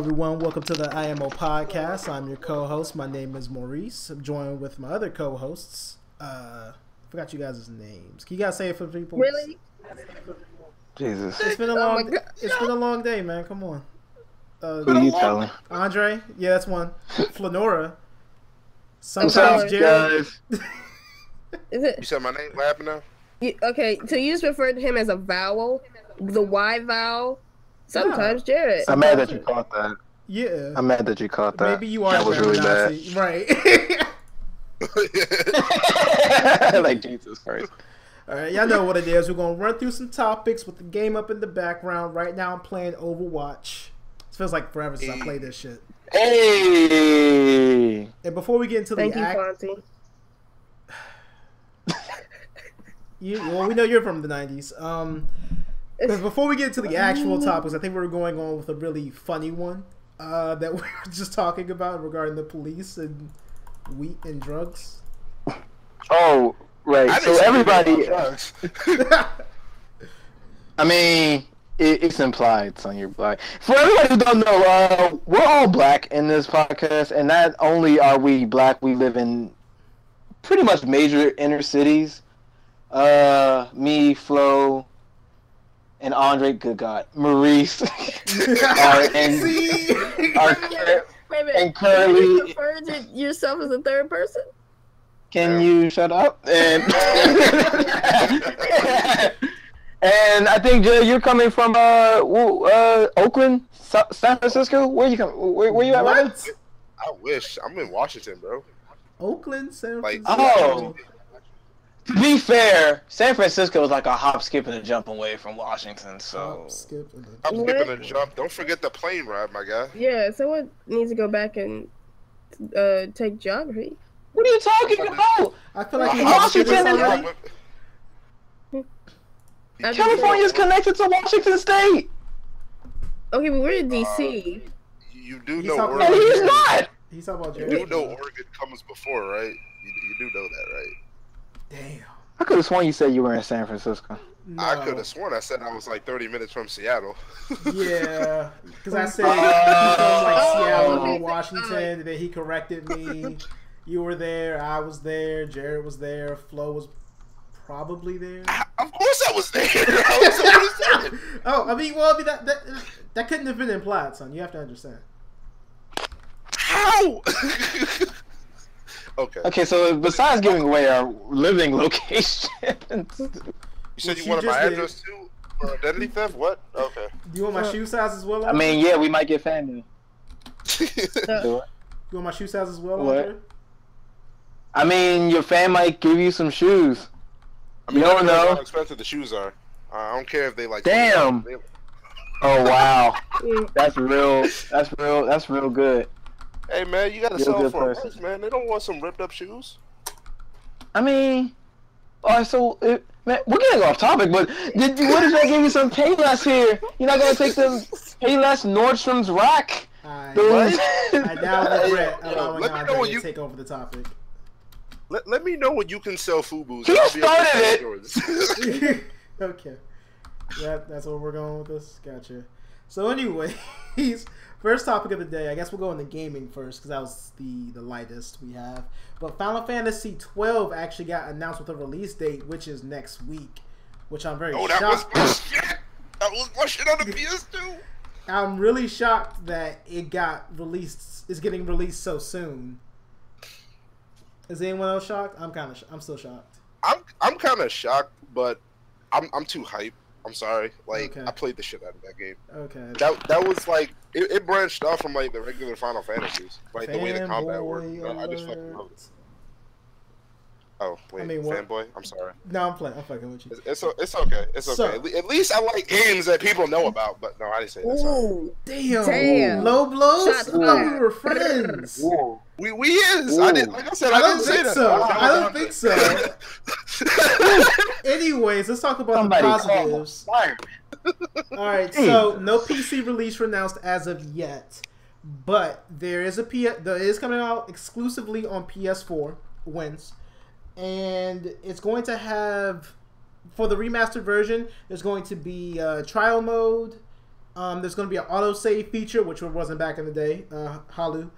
Everyone, welcome to the IMO podcast. I'm your co-host. My name is Maurice. I'm joined with my other co-hosts. Forgot you guys' names. Can you guys say it for people? Really? Jesus. It's been a long. It's been a long day, man. Come on. Who you telling? Andre. Yeah, that's one. Flanora. What's Sometimes up, Jared. guys? Is it? You said my name? What happened now? Okay, so you just referred to him as a vowel, the Y vowel. Sometimes Jared. I'm mad that you caught that. Yeah. I'm mad that you caught that. Maybe you are. That was really bad. Nazi. Right. Like, Jesus Christ. All right, y'all know what it is. We're gonna run through some topics with the game up in the background. Right now, I'm playing Overwatch. It feels like forever since I played this shit. Hey! And before we get into Thank the you, act, Fonzie. well, we know you're from the '90s. Because before we get into the actual topics, I think we're going on with a really funny one that we were just talking about regarding the police and wheat and drugs. Oh, right. So everybody... I mean, it's implied, son. You're black. For everybody who don't know, we're all black in this podcast, and not only are we black, we live in pretty much major inner cities. Me, Flo, and Andre, good God, Maurice, and Curly. You refer to yourself as a third person? Can you shut up? And and I think Jay, you're coming from Oakland, San Francisco. Where you come? Where you at? What? I wish. I'm in Washington, bro. Oakland, San Like, Francisco. Oh. To be fair, San Francisco is like a hop, skip, and a jump away from Washington. So Skip. I'm What? skipping a jump. Don't forget the plane ride, my guy. Yeah, someone needs to go back and take geography. what are you talking about? I feel like Well, you Washington Washington is already. California is connected to Washington State, Okay, but we're in DC. You do He's know talking and about- Oregon. he's not. He's talking about You Jared. do know Oregon comes before, right? You do know that, right? Damn. I could have sworn you said you were in San Francisco. No. I could have sworn I said I was like 30 minutes from Seattle. Yeah, because I said he's from like Seattle, okay. Washington, and then he corrected me. You were there, I was there, Jared was there, Flo was probably there. Of course I was there. I was there. Oh, I mean, that couldn't have been implied, son. You have to understand. How? Okay. Okay, so besides giving away our living locations, You said Which you wanted you my just address too? For identity theft? What? Okay. Do you want my shoe size as well? I mean, yeah, we might get family. Uh, You want my shoe size as well, What? Andre? I mean, your fan might give you some shoes. I mean, You don't I know know. how expensive the shoes are. I don't care if they like. Damn. They- Oh wow, mm, that's real. That's real good. Hey man, you gotta You're a sell good for a person. price, man. They don't want some ripped up shoes. I mean, so man, we're getting off topic, but what if I give you some Payless here? You're not gonna take the Payless Nordstrom's rack? I What? now regret Yo, allowing let me know Andre when to you- take over the topic. Let me know when you can sell FUBUs. He and I'll be able to started sell it. yours. Okay. That's where we're going with this. Gotcha. So, anyways, first topic of the day. I guess we'll go into gaming first because that was the lightest we have. But Final Fantasy 12 actually got announced with a release date, which is next week, which I'm very Oh, that was shocked. my shit. That was my shit on the PS2. I'm really shocked that it got released. Is getting released so soon. Is anyone else shocked? I'm still shocked. I'm kind of shocked, but I'm too hype. I'm sorry. Like Okay. I played the shit out of that game. Okay. That was like it branched off from like the regular Final Fantasies, like the way the combat worked. Fanboy I just fucking love it. alert. Oh wait, I mean, what- fanboy. I'm sorry. No, I'm playing. I'm fucking with you. It's okay. It's okay. So- At least I like games that people know about. But no, I didn't say that. Sorry. Ooh, Damn. Damn. Low blows? Shots I thought we fired. were friends. Whoa. We is. I did. Like I said, I I, don't didn't say think that. so. That I was don't Andre. think so. Anyways, let's talk about Somebody the call positives. fire. Alright, so no PC release announced as of yet. But there is that is coming out exclusively on PS4 wins. And it's going to have, for the remastered version, there's going to be trial mode, There's going to be an autosave feature, which wasn't back in the day. Halu.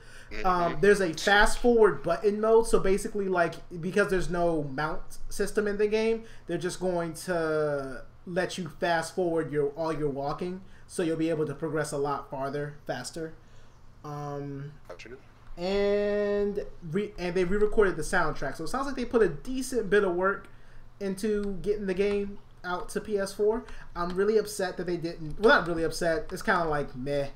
There's a fast forward button mode. So basically, like, because there's no mount system in the game, they're just going to let you fast forward all your walking, so you'll be able to progress a lot farther, faster. And they re-recorded the soundtrack, so it sounds like they put a decent bit of work into getting the game out to PS4. I'm really upset that they didn't. Well, not really upset. It's kind of like meh.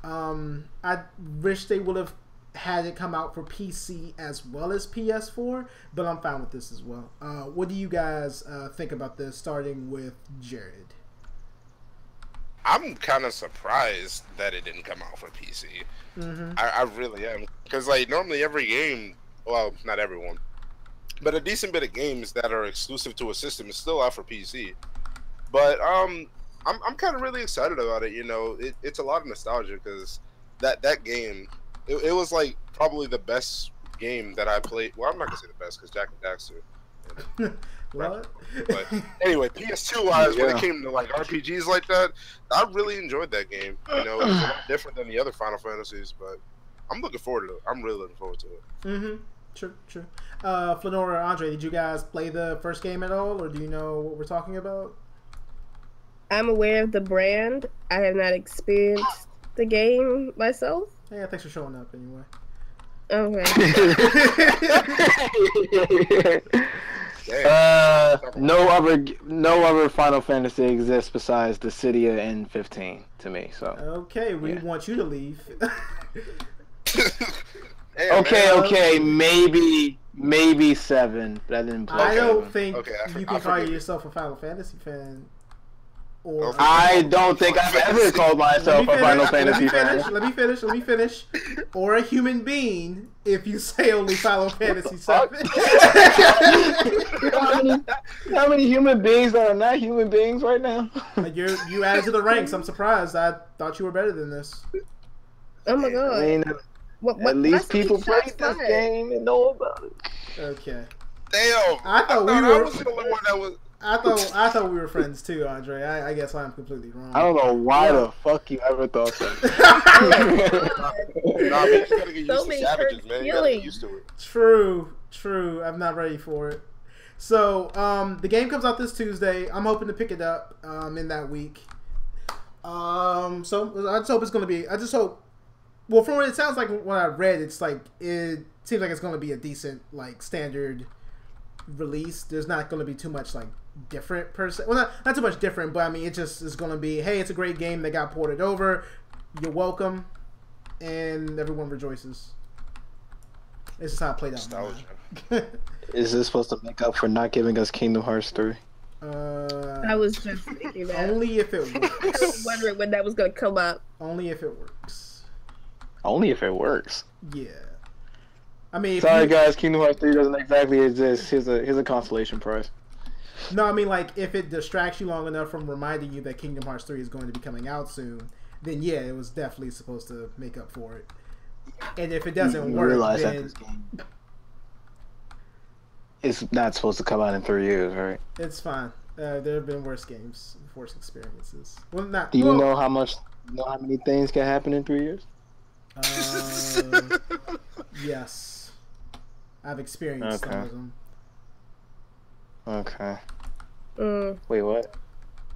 I wish they would have had it come out for PC as well as PS4, but I'm fine with this as well. What do you guys think about this? Starting with Jared. I'm kind of surprised that it didn't come out for PC. I really am, because like normally every game, well, not everyone, but a decent bit of games that are exclusive to a system is still out for PC. But I'm kind of really excited about it. You know, it's a lot of nostalgia because that game, it was like probably the best game that I played. Well, I'm not gonna say the best because Jack and Daxter. What? But anyway, PS2 wise, when it came to like RPGs like that, I really enjoyed that game. You know, it was a lot different than the other Final Fantasies, but I'm looking forward to it. I'm really looking forward to it. True. Flanora, Andre, did you guys play the first game at all, or do you know what we're talking about? I'm aware of the brand. I have not experienced the game myself. Yeah, thanks for showing up anyway. Okay. No other Final Fantasy exists besides the Dissidia in 15 to me. So okay, we want you to leave. Hey, okay, maybe 7, but I didn't play. I don't 7. think you can call yourself a Final Fantasy fan. Or I don't think I've ever called myself a Final Fantasy fan. Let me finish. Or a human being if you say only Final Fantasy 7. How many human beings are not human beings right now? You added to the ranks. I'm surprised. I thought you were better than this. Oh my god. I mean, at least people played this game and know about it. Okay. Damn. I thought I was the only one that was. I thought we were friends too, Andre. I guess I'm completely wrong. I don't know why the fuck you ever thought that. Nah, man, you just gotta get used to savages, man. You gotta get used to it. True. I'm not ready for it. So, the game comes out this Tuesday. I'm hoping to pick it up in that week. So I just hope it's gonna be. Well, from what it sounds like when I read, it seems like it's gonna be a decent like standard release. There's not gonna be too much like different per se. Well, not too much different, but I mean, it just is gonna be, hey, it's a great game that got ported over. You're welcome, and everyone rejoices. This is how I played out. Nostalgia. Is this supposed to make up for not giving us Kingdom Hearts 3? I was just thinking that. Only if it works. I was wondering when that was gonna come up. Only if it works. Only if it works. Yeah. I mean, sorry guys, Kingdom Hearts 3 doesn't exactly exist. Here's a consolation prize. No, I mean, like, if it distracts you long enough from reminding you that Kingdom Hearts 3 is going to be coming out soon, then yeah, it was definitely supposed to make up for it. And if it doesn't work, realize then that this game is not supposed to come out in 3 years, right? It's fine. There have been worse games, worse experiences. Well, not. Do you know how many things can happen in 3 years? Yes, I've experienced some of them. Okay. Wait, what?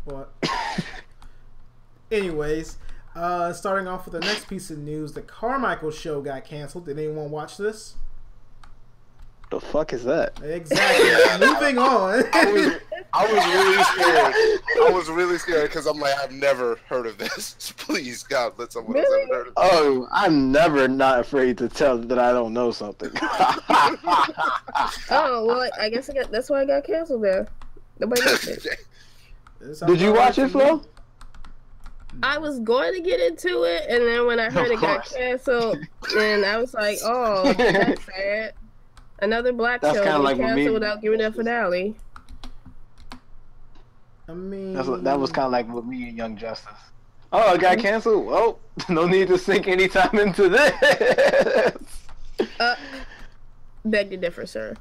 What? Anyways, starting off with the next piece of news, the Carmichael show got canceled. Did anyone watch this? The fuck is that? Exactly. Moving on. I was really scared. I was really scared because I'm like, I've never heard of this. Please, God, let someone else ever heard of this. Oh, I'm never not afraid to tell that I don't know something. Oh, well, I guess that's why I got canceled there. Nobody watched it. Did you watch it, Flo? I was going to get into it, and then when I heard it got canceled, and I was like, oh, that's sad. Another black show was like canceled without giving a finale. I mean, that was kind of like with me and Young Justice. Oh, it got canceled? Well, no need to sink any time into this. Beg to differ, sir.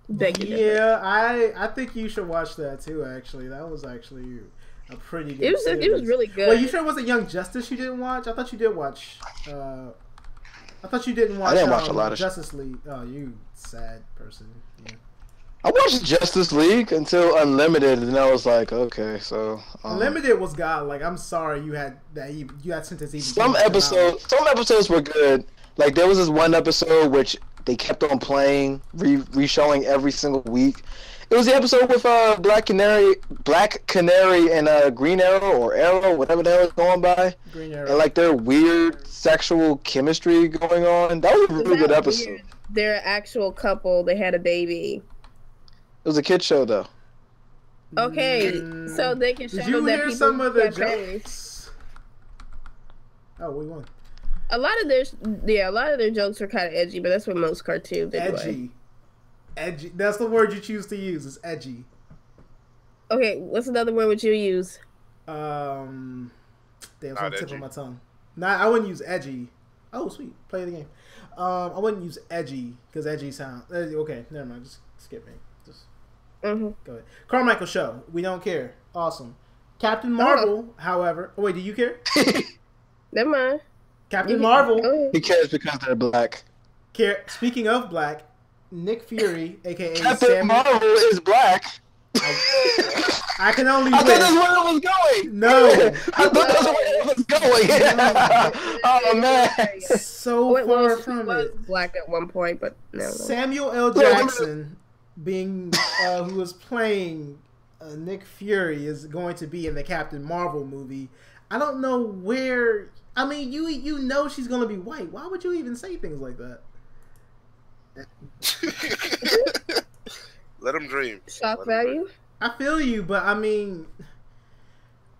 Beg to differ. Yeah, I think you should watch that too, actually. That was actually a pretty good. It was really good. Well, you sure it wasn't Young Justice you didn't watch? I thought you did watch. I thought you didn't watch. I didn't watch a lot of Justice League. Oh, you sad person. Yeah. I watched Justice League until Unlimited, and I was like, okay, so Unlimited was god. Like, I'm sorry you had that. You had sentence even. Some episodes were good. Like there was this one episode which they kept on playing, re-showing every single week. It was the episode with Black Canary, and Green Arrow or Arrow, whatever the hell it's going by. Green Arrow. And like their weird sexual chemistry going on. That was a really good episode. Weird? They're an actual couple. They had a baby. It was a kid show though. Okay, so they can show Did you that hear people some of the get paid. jokes? Oh, we won. A lot of their jokes are kind of edgy, but that's what most cartoons anyway. Edgy. That's the word you choose to use. Is edgy. Okay, what's another word would you use? Damn, it's on the tip of my tongue. I wouldn't use edgy. Oh, sweet. Play the game. I wouldn't use edgy because edgy sound. Okay, never mind. Just skip me. Just go ahead. Carmichael Show. We don't care. Awesome. Captain Marvel, however. Oh, wait, do you care? Never mind. Captain Marvel. He cares because they're black. Speaking of black, Nick Fury, aka Captain Marvel, is black. I can only I wish. thought that's where it was going. No. I thought that's where it was going. Oh man. So far from was it. black at one point, but no. Samuel L. Jackson, being who was playing Nick Fury, is going to be in the Captain Marvel movie. I don't know where. I mean, you know she's gonna be white. Why would you even say things like that? Let him dream. Shock value. I feel you, but I mean,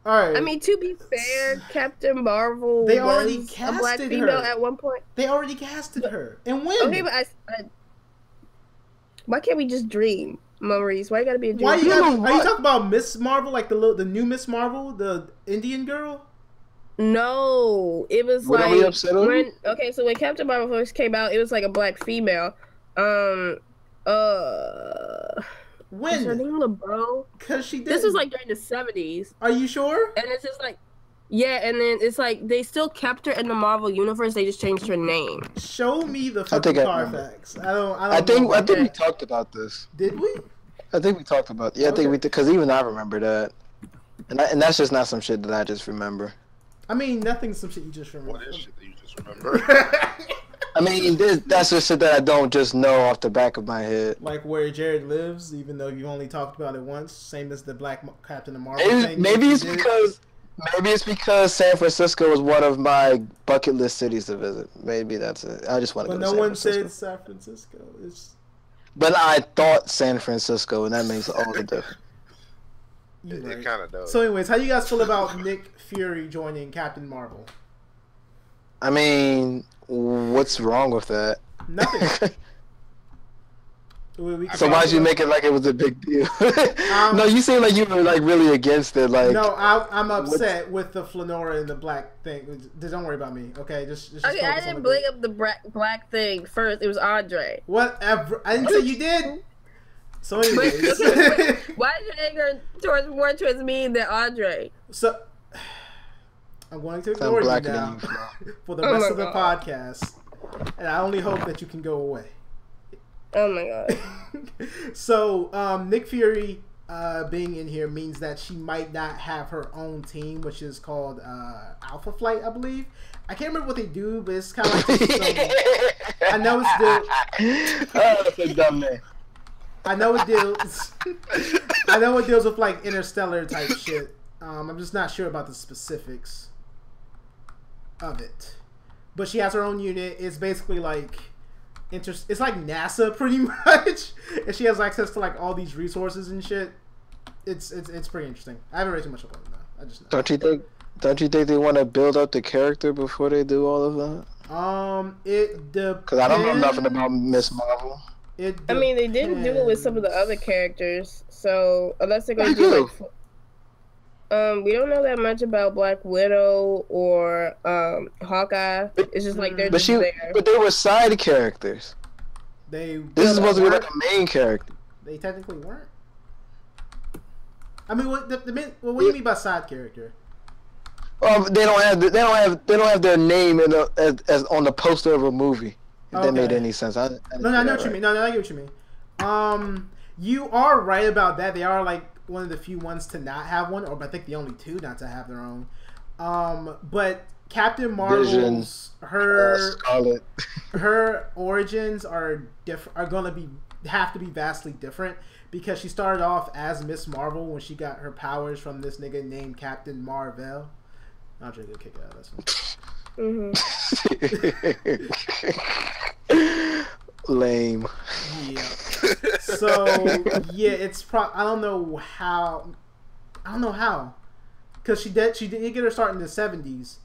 all right. I mean, to be fair, Captain Marvel they already was casted a black female her at one point. They already casted her, and when? Okay, but why can't we just dream, Maurice? Why you gotta be a dream? Are you talking about Miss Marvel, like the new Miss Marvel, the Indian girl? No, it was What, like are we upset over? when Captain Marvel first came out, it was like a black female. When? Is her name LeBeau? Because she did. This was like during the 70s. Are you sure? And it's just like, yeah, and then it's like they still kept her in the Marvel universe. They just changed her name. Show me the fucking Carfax. I think we talked about this. Did we? I think we talked about. Yeah, I think we did, because even I remember that, and that's just not some shit that I just remember. I mean, nothing's some shit you just remember. What is shit that you just remember? I mean, that's just shit that I don't just know off the back of my head. Like where Jared lives, even though you only talked about it once. Same as the Black Captain Marvel thing. Maybe it's because San Francisco is one of my bucket list cities to visit. Maybe that's it. I just want to go to San Francisco. But no one said San Francisco. But I thought San Francisco, and that makes all the difference. It kind of does. So, anyways, how you guys feel about Nick Fury joining Captain Marvel? I mean, what's wrong with that? Nothing. So why'd you make it like it was a big deal? No, you seem like you were like really against it. Like, no, I'm upset with the Flanora and the black thing. Don't worry about me, okay? Just okay, I didn't bring up the black thing first. It was Andre. Whatever. I didn't say you did. So anyways, why is your anger more towards me than Andre? So I'm going to ignore you now for the rest of the podcast, and I only hope that you can go away. Oh my god. So Nick Fury being in here means that she might not have her own team, which is called Alpha Flight, I believe. I can't remember what they do, but it's kind of like I know it's the. Oh, that's a dumb name. I know it deals. I know it deals with like interstellar type shit. I'm just not sure about the specifics of it. But she has her own unit. It's basically like it's like NASA pretty much, and she has access to like all these resources and shit. It's pretty interesting. I haven't read too much about it though. I just know. Don't you think they want to build up the character before they do all of that? It depends. Because I don't know nothing about Miss Marvel. I mean, they didn't do it with some of the other characters, so unless they're going to do like, we don't know that much about Black Widow or Hawkeye. It's just like they're just there. But they were side characters. This is supposed to be like a main character. They technically weren't. I mean, what do you mean by side character? They don't have their name as on the poster of a movie. If that made any sense. I know what you mean. No, I get what you mean. You are right about that. They are like one of the few ones to not have one, or I think the only two not to have their own. But Captain Marvel's Scarlet. her origins are have to be vastly different because she started off as Miss Marvel when she got her powers from this nigga named Captain Marvel. I'll try to get a kick out of this one. Lame. Yeah. So yeah, it's I don't know how, because she did get her start in the 70s,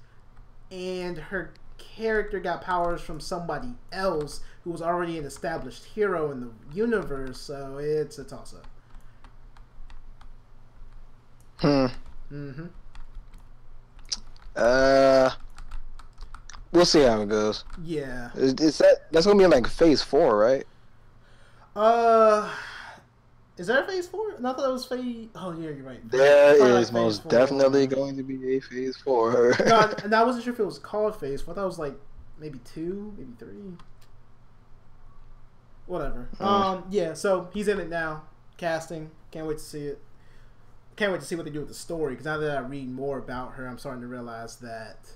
and her character got powers from somebody else who was already an established hero in the universe. So it's a toss up. We'll see how it goes. Yeah. That's gonna be like phase 4, right? Is there a phase 4? I thought it was phase. Oh yeah, you're right. There is like most definitely going to be a phase 4. No, and I wasn't sure if it was called phase 4. I thought it was like maybe 2, maybe 3. Whatever. Yeah. So he's in it now. Casting. Can't wait to see it. Can't wait to see what they do with the story, because now that I read more about her, I'm starting to realize that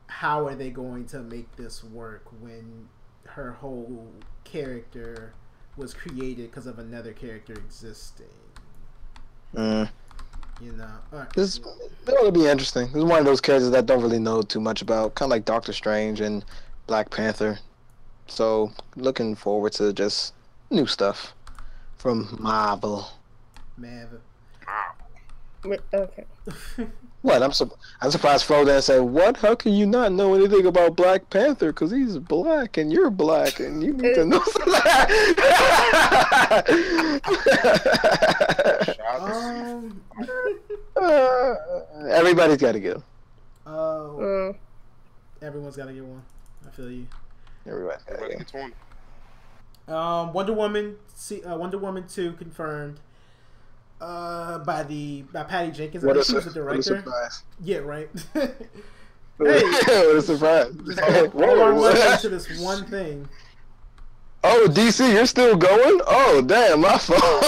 how are they going to make this work when her whole character was created because of another character existing? You know, this will be interesting. This is one of those characters that I don't really know too much about, kind of like Doctor Strange and Black Panther. So looking forward to just new stuff from Marvel. Okay. What? I'm surprised Frodo said, "What? How can you not know anything about Black Panther? Because he's black and you're black and you need to know something." Everybody's got to get him. Everyone's got to get one. I feel you. Everybody gets one. Wonder Woman 2 confirmed. By Patty Jenkins. I think she was the director. What a surprise. Yeah, right. Hey, what a surprise. What to this one thing. Oh, DC, you're still going? Oh, damn, my fault.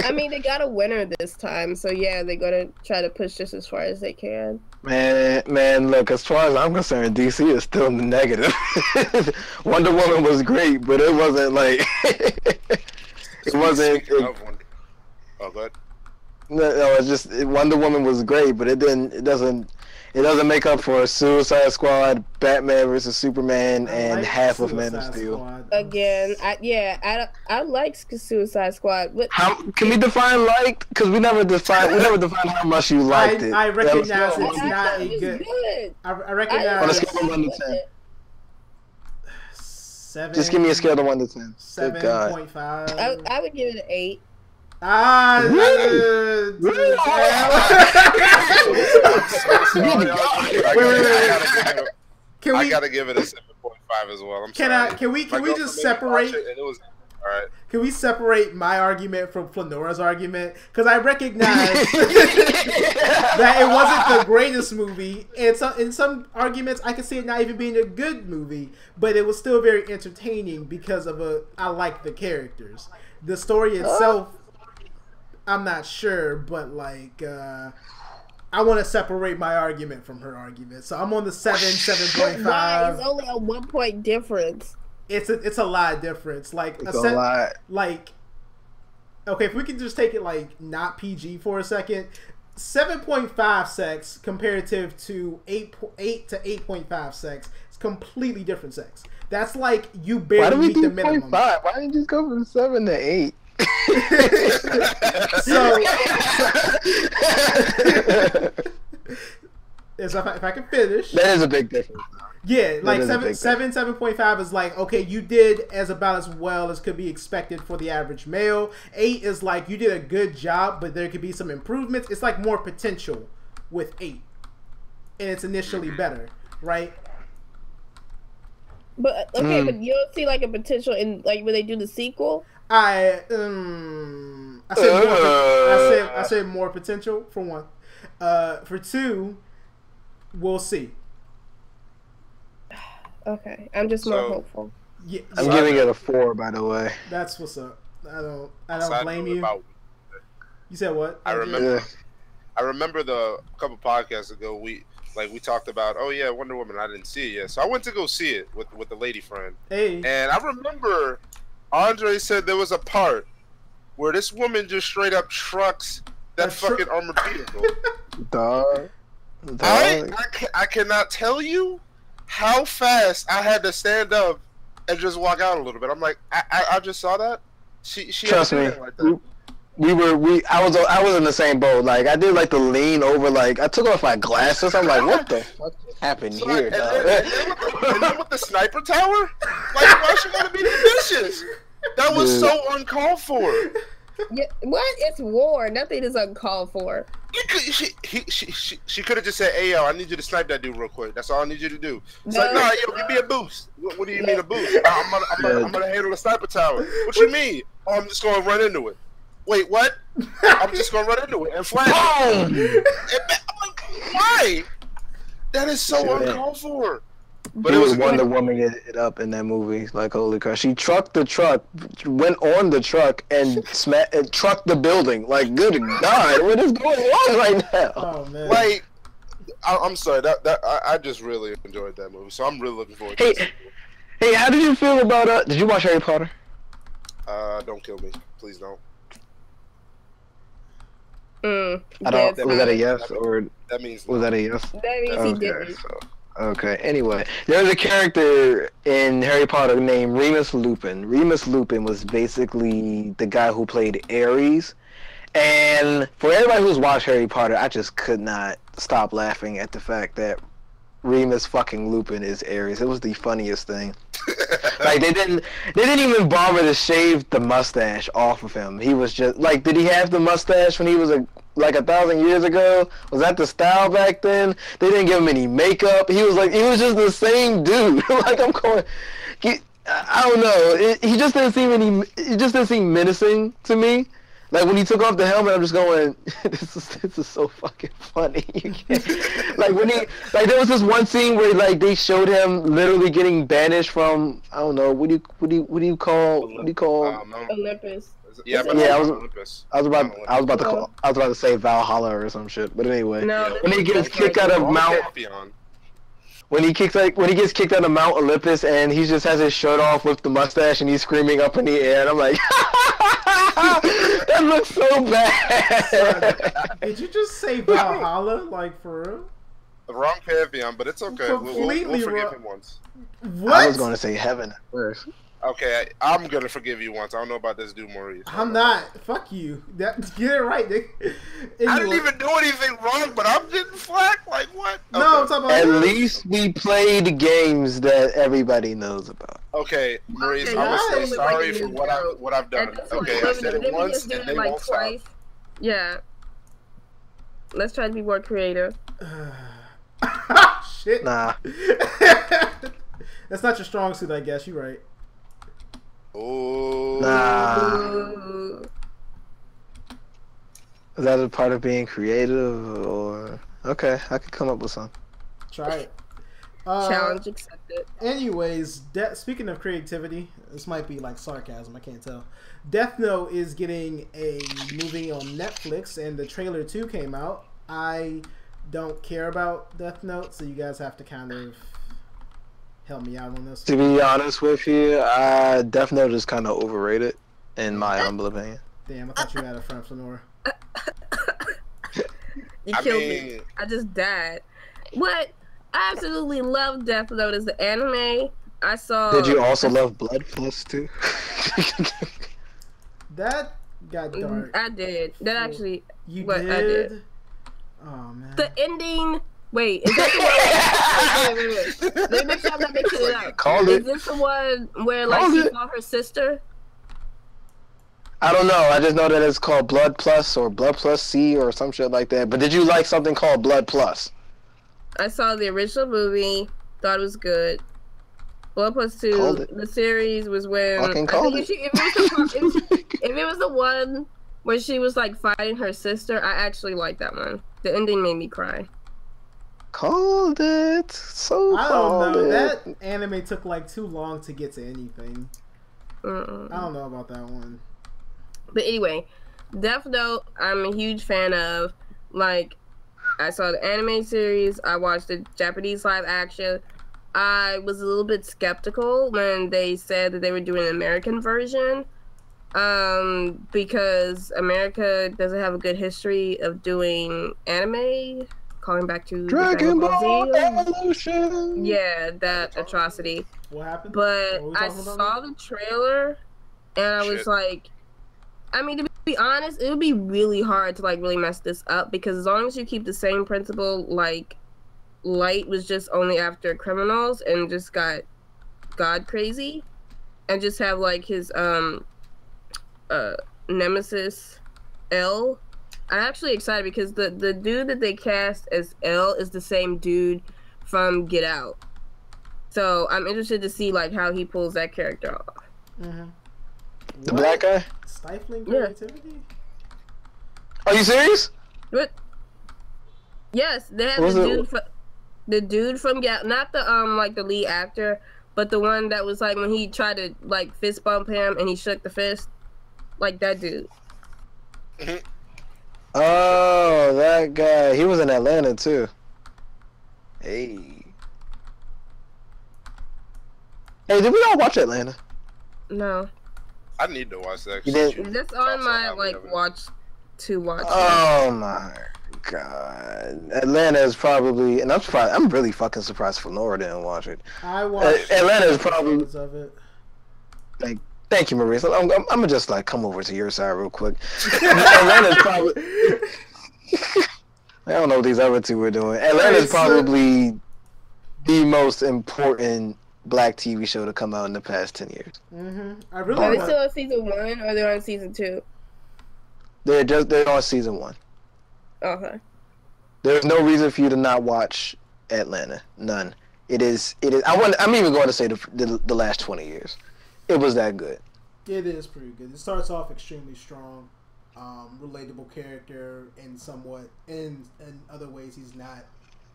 I mean, they got a winner this time, so yeah, they're gonna try to push this as far as they can. Man, look, as far as I'm concerned, DC is still in the negative. Wonder Woman was great, but it wasn't like... it wasn't... Oh, good. No, it's just Wonder Woman was great, but it doesn't make up for Suicide Squad, Batman vs Superman, and half of Man of Steel. Again, I like Suicide Squad. But how can we define liked? Because we never defined how much you liked it. I recognize it's not a good. I recognize. On a scale of 1 to 10. 7. Just give me a scale of 1 to 10. 7.5. I would give it an 8. I gotta give it a 7.5 as well. Can we just separate? Alright. Can we separate my argument from Flanora's argument? Because I recognize that it wasn't the greatest movie, and in some arguments I could see it not even being a good movie, but it was still very entertaining because I like the characters. The story itself, I'm not sure, but like I want to separate my argument from her argument, so I'm on the 7.5. Why? It's only a 1 point difference. It's a lot of difference. Like it's a lot. Like, okay, if we can just take it like not PG for a second, 7.5 sex comparative to 8 to 8.5 sex, it's completely different sex. That's like you barely meet the minimum. 5? Why didn't you just go from 7 to 8? So if I can finish, that is a big difference. Yeah, like 7.5 is like, okay, you did about as well as could be expected for the average male. 8 is like you did a good job, but there could be some improvements. It's like more potential with 8, and it's initially better, right? But okay, but you don't see like a potential in like when they do the sequel. I said more potential for one. For two, we'll see. Okay, I'm just more hopeful. Yeah, I'm giving it a 4, by the way. That's what's up. I don't blame you. You said what? I remember a couple podcasts ago we talked about, oh yeah, Wonder Woman. I didn't see it yet, so I went to go see it with the lady friend. Hey. And I remember Andre said there was a part where this woman just straight up trucks that fucking armored vehicle. Dog. I cannot tell you how fast I had to stand up and just walk out a little bit. I'm like, I just saw that. She trust me. Like that. I was in the same boat. Like, I did like the lean over. Like, I took off my glasses. I'm like, what the fuck happened here? And then with the sniper tower, like, why she gotta be vicious? That was so uncalled for. Yeah, what? It's war. Nothing is uncalled for. She could have just said, "Hey yo, I need you to snipe that dude real quick. That's all I need you to do." It's like, nah, yo, give me a boost. What do you mean a boost? I'm gonna handle the sniper tower. What you mean? Oh, I'm just gonna run into it. Wait, what? I'm just gonna run into it and flash. I'm like, why? That is so uncalled for. But it was Wonder Woman it up in that movie. Like, holy crap. She trucked the truck, went on the truck, and trucked the building. Like, good God, what is going on right now? Oh, man. Like, I'm sorry. I just really enjoyed that movie, so I'm really looking forward to it. Hey, how did you feel about, did you watch Harry Potter? Don't kill me. Please don't. Was that a yes, or that means was that a yes? That means he didn't. Okay, anyway, there's a character in Harry Potter named Remus Lupin. Remus Lupin was basically the guy who played Ares. And for everybody who's watched Harry Potter, I just could not stop laughing at the fact that Remus fucking Lupin is Ares. It was the funniest thing. Like, they didn't even bother to shave the mustache off of him. He was just, like, did he have the mustache when he was like 1,000 years ago? Was that the style back then? They didn't give him any makeup. He was just the same dude. Like, I'm going, I don't know. He just didn't seem menacing to me. Like, when he took off the helmet, I'm just going, this is so fucking funny. You can't, like, there was this one scene where, like, they showed him literally getting banished from, I don't know, what do you call Olympus. Yeah, I was about to say Valhalla or some shit, but anyway. No, when he gets kicked out of Mount, when he gets kicked out of Mount Olympus and he just has his shirt off with the mustache and he's screaming up in the air, and I'm like, that looks so bad. Did you just say Valhalla, like, for real? The wrong pantheon, but it's okay. We'll forgive him once. What? I was going to say heaven at first. Okay, I'm gonna forgive you once. I don't know about this dude Maurice. I'm not. Fuck you. Get it right, Nick. I didn't even do anything wrong, but I'm getting flack. Like what? No, okay. I'm talking about. At least we played games that everybody knows about. Okay, Maurice, I'm gonna say sorry for what I've done. Okay, I said it once and they won't stop. Yeah. Let's try to be more creative. Shit. Nah. That's not your strong suit, I guess. You're right. Oh. Nah. Is that a part of being creative, or okay? I could come up with some. Try it. Challenge accepted. Anyways, speaking of creativity, this might be like sarcasm. I can't tell. Death Note is getting a movie on Netflix, and the trailer 2 came out. I don't care about Death Note, so you guys have to kind of help me out on this. To be honest with you, Death Note is kind of overrated, in my humble opinion. Damn, I thought you had a friend, Sonora. You killed me. I just died. What? I absolutely love Death Note as the anime. I saw. Did you also love Blood Plus too? That got dark. I did. That actually. You what did? I did. Oh man. The ending. Wait, is that the one? wait. Let me make sure I'm not mixing it up. Is this the one where like she saw her sister? I don't know. I just know that it's called Blood Plus or Blood Plus C or some shit like that. But did you like something called Blood Plus? I saw the original movie. Thought it was good. Blood Plus 2, the series was when I think if it was the one where she was like fighting her sister, I actually liked that one. The ending made me cry. Called it. I don't know. That anime took like too long to get to anything. I don't know about that one. But anyway, Death Note, I'm a huge fan of. Like, I saw the anime series. I watched the Japanese live action. I was a little bit skeptical when they said that they were doing an American version. Because America doesn't have a good history of doing anime. Calling back to Dragon Ball Evolution. Yeah, that atrocity. What happened? But I saw the trailer, and I was like, I mean, to be honest, it would be really hard to like really mess this up because as long as you keep the same principle, like Light was just only after criminals and just got God crazy, and just have like his nemesis L. I'm actually excited because the dude that they cast as L is the same dude from Get Out. So I'm interested to see like how he pulls that character off. Mm-hmm. The black guy? Stifling creativity? Are you serious? What? Yes, they have the dude from Get Out, not the like the lead actor, but the one that was like when he tried to like fist bump him and he shook the fist, like that dude. Oh, that guy. He was in Atlanta too. Hey, did we all watch Atlanta? No. I need to watch that. That's on my like watch. Oh my god, Atlanta is probably, and I'm surprised. I'm really fucking surprised Fenora didn't watch it. I watched. Atlanta is probably. Of it. Like, thank you, Maurice. I'm gonna just like come over to your side real quick. Atlanta's probably. I don't know what these other two were doing. Atlanta's probably the most important black TV show to come out in the past 10 years. I really. Are they still on season 1 or they're on season 2? They're on season 1. Okay. There's no reason for you to not watch Atlanta. None. It is. I'm even going to say the last 20 years. It was that good. It is pretty good. It starts off extremely strong, relatable character, and somewhat in other ways he's not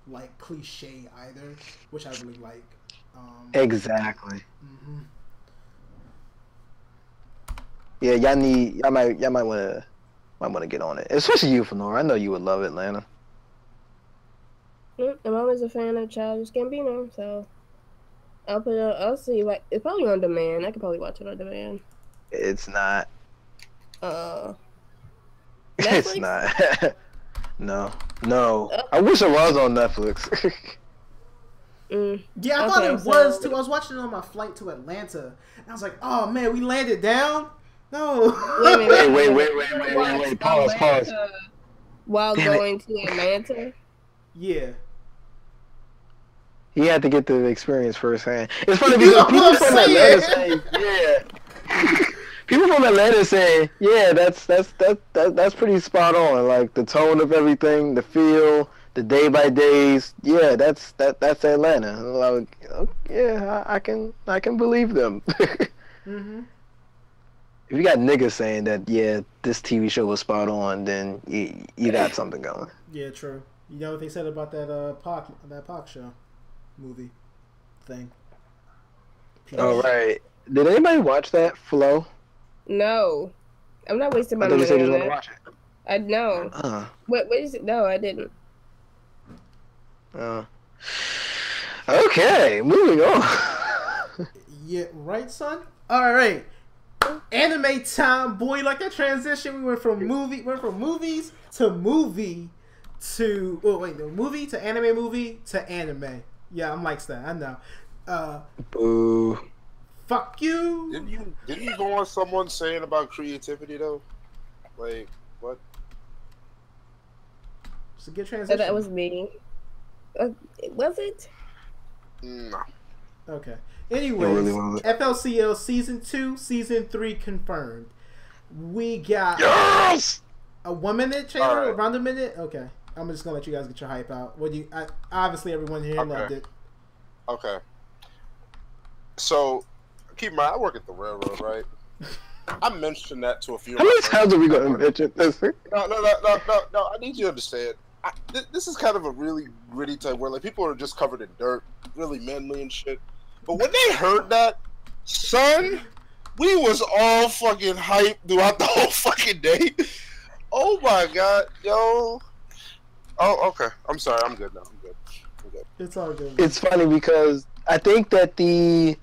like cliche either, which I really like. Exactly. Yeah, y'all might want to get on it, especially you, Fenora. I know you would love Atlanta. I'm always a fan of Childish Gambino, so I'll see. Like, it's probably on demand. I could probably watch it on demand. It's not. It's not. No. I wish it was on Netflix. Yeah, I thought it was too. I was watching it on my flight to Atlanta, and I was like, "Oh man, we landed down." No. Wait. Pause. While going to Atlanta. Yeah. He had to get the experience firsthand. It's funny because people from Atlanta saying, "Yeah." People from Atlanta saying, "Yeah, that's pretty spot on. Like the tone of everything, the feel, the day by days. Yeah, that's Atlanta." I'm like, oh, yeah, I can believe them. If you got niggas saying that, yeah, this TV show was spot on, then you got something going. Yeah, true. You know what they said about that Pac show movie thing? Oh, right. Did anybody watch that, Flo? No. I'm not wasting my money on that. Want to watch it. I know. What is it? No, I didn't. Okay, moving on. Yeah, right, son? Alright. Anime time, boy. Like that transition, we went from movies to movie to movie to anime. Yeah, I'm like that. I know. Boo. Fuck you. Didn't you go on someone saying about creativity though? Like what? It's a good transition. So that was me. Was it? No. Okay. Anyways, FLCL Season 2, Season 3 confirmed. We got a 1 minute trailer, around a minute. Okay, I'm just gonna let you guys get your hype out. Obviously everyone here loved it. Okay. So, keep in mind, I work at the railroad, right? I mentioned that to a few. How many times are we going to mention this? No. I need you to understand. This is kind of a really gritty type where like people are just covered in dirt, really manly and shit. But when they heard that, son, we was all fucking hyped throughout the whole fucking day. Oh my god, yo. Oh, okay. I'm sorry. I'm good now. I'm good. It's all good. It's funny because I think that the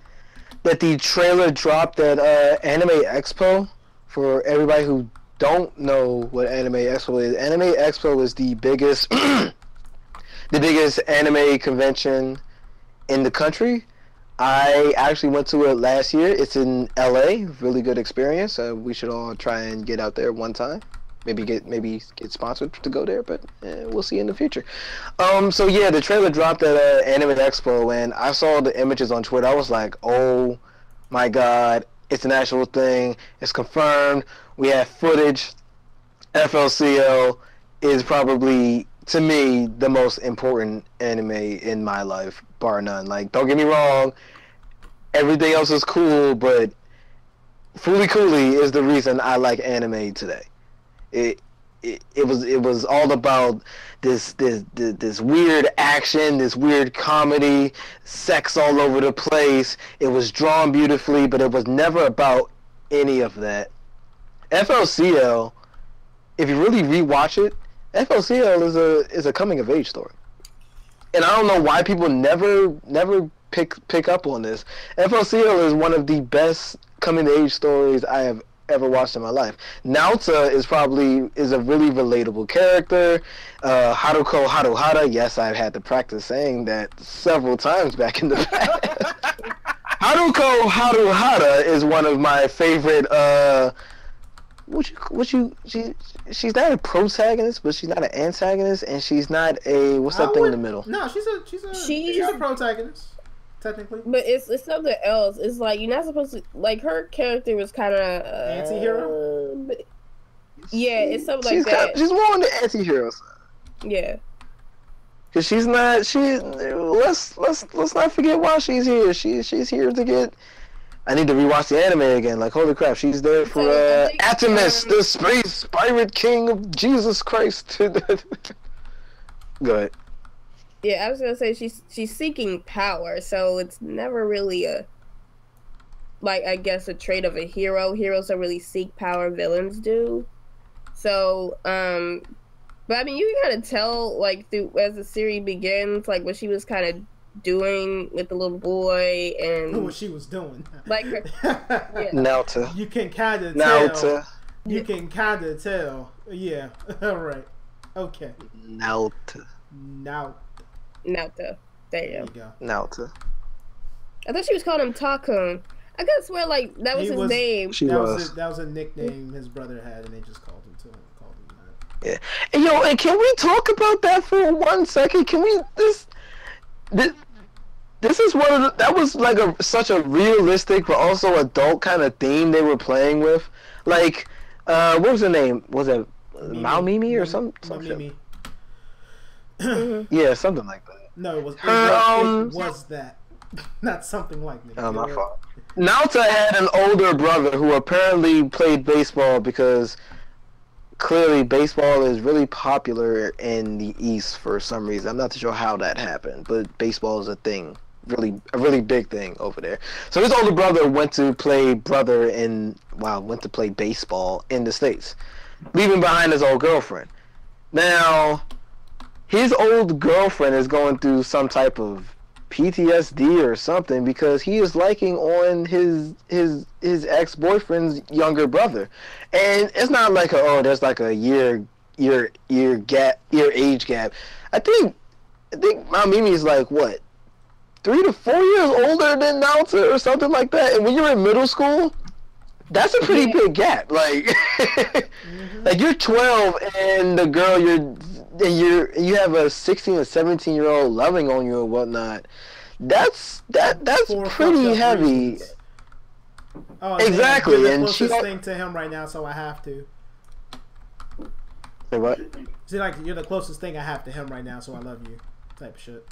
trailer dropped at Anime Expo. For everybody who don't know what Anime Expo is, Anime Expo is the biggest the biggest anime convention in the country. I actually went to it last year. It's in LA. Really good experience. We should all try and get out there one time. Maybe get sponsored to go there, but we'll see in the future. So yeah, the trailer dropped at Anime Expo, and I saw the images on Twitter. I was like, oh my god, it's an actual thing. It's confirmed. We have footage. FLCL is probably, to me, the most important anime in my life, bar none. Like, don't get me wrong, everything else is cool, but Fooly Cooly is the reason I like anime today. It was all about this weird action, this weird comedy, sex all over the place. It was drawn beautifully, but it was never about any of that. FLCL, if you really rewatch it, FLCL is a coming of age story, and I don't know why people never pick up on this. FLCL is one of the best coming of age stories I have ever watched in my life. Naota is a really relatable character. Haruko Haruhara, yes, I've had to practice saying that several times back in the past. Haruko Haruhara is one of my favorite. She's not a protagonist, but she's not an antagonist, and she's not a that thing in the middle? No, she's a protagonist. Technically, but it's something else. It's like you're not supposed to like her character was kind of anti-hero. Yeah, it's something like that. She's more on the anti-hero side. Yeah, because she's not. Let's not forget why she's here. She's here to get. I need to rewatch the anime again. Like, holy crap, she's there for Atimus, the space pirate king of Jesus Christ. Go ahead. Yeah, I was gonna say she's seeking power, so it's never really a I guess a trait of a hero. Heroes don't really seek power, villains do. So, but I mean, you can kind of tell as the series begins, what she was kind of doing with the little boy and what she was doing. Her, yeah. Naota. You can kind of tell. You can kind of tell. Yeah. All right. Okay. Naota. Naota. There you go. Naota. I thought she was calling him Takun. I could swear that was his name. That was a nickname his brother had, and they just called him that. Yeah. And, and can we talk about that for 1 second? Can we this is one of the, that was such a realistic but also adult kind of theme they were playing with. What was the name? Was it Mao Mimi or something? Mimi. Yeah, something like that. No, it was that. Not something like me. Oh, my fault. Naota had an older brother who apparently played baseball because clearly baseball is really popular in the East for some reason. I'm not sure how that happened, but baseball is a thing. A really big thing over there. So his older brother went to play baseball in the States, leaving behind his old girlfriend. Now, his old girlfriend is going through some type of PTSD or something because he is liking on his ex-boyfriend's younger brother, and it's not there's a year age gap. I think Mimi is 3 to 4 years older than Naota or something like that, and when you're in middle school, that's a pretty big gap. You're 12 and the girl you have a 16 or 17-year-old loving on you or whatnot. That's pretty heavy. Oh, exactly, you're the and closest thing to him right now, so I have to. Say what? See, you're the closest thing I have to him right now, so I love you, type of shit.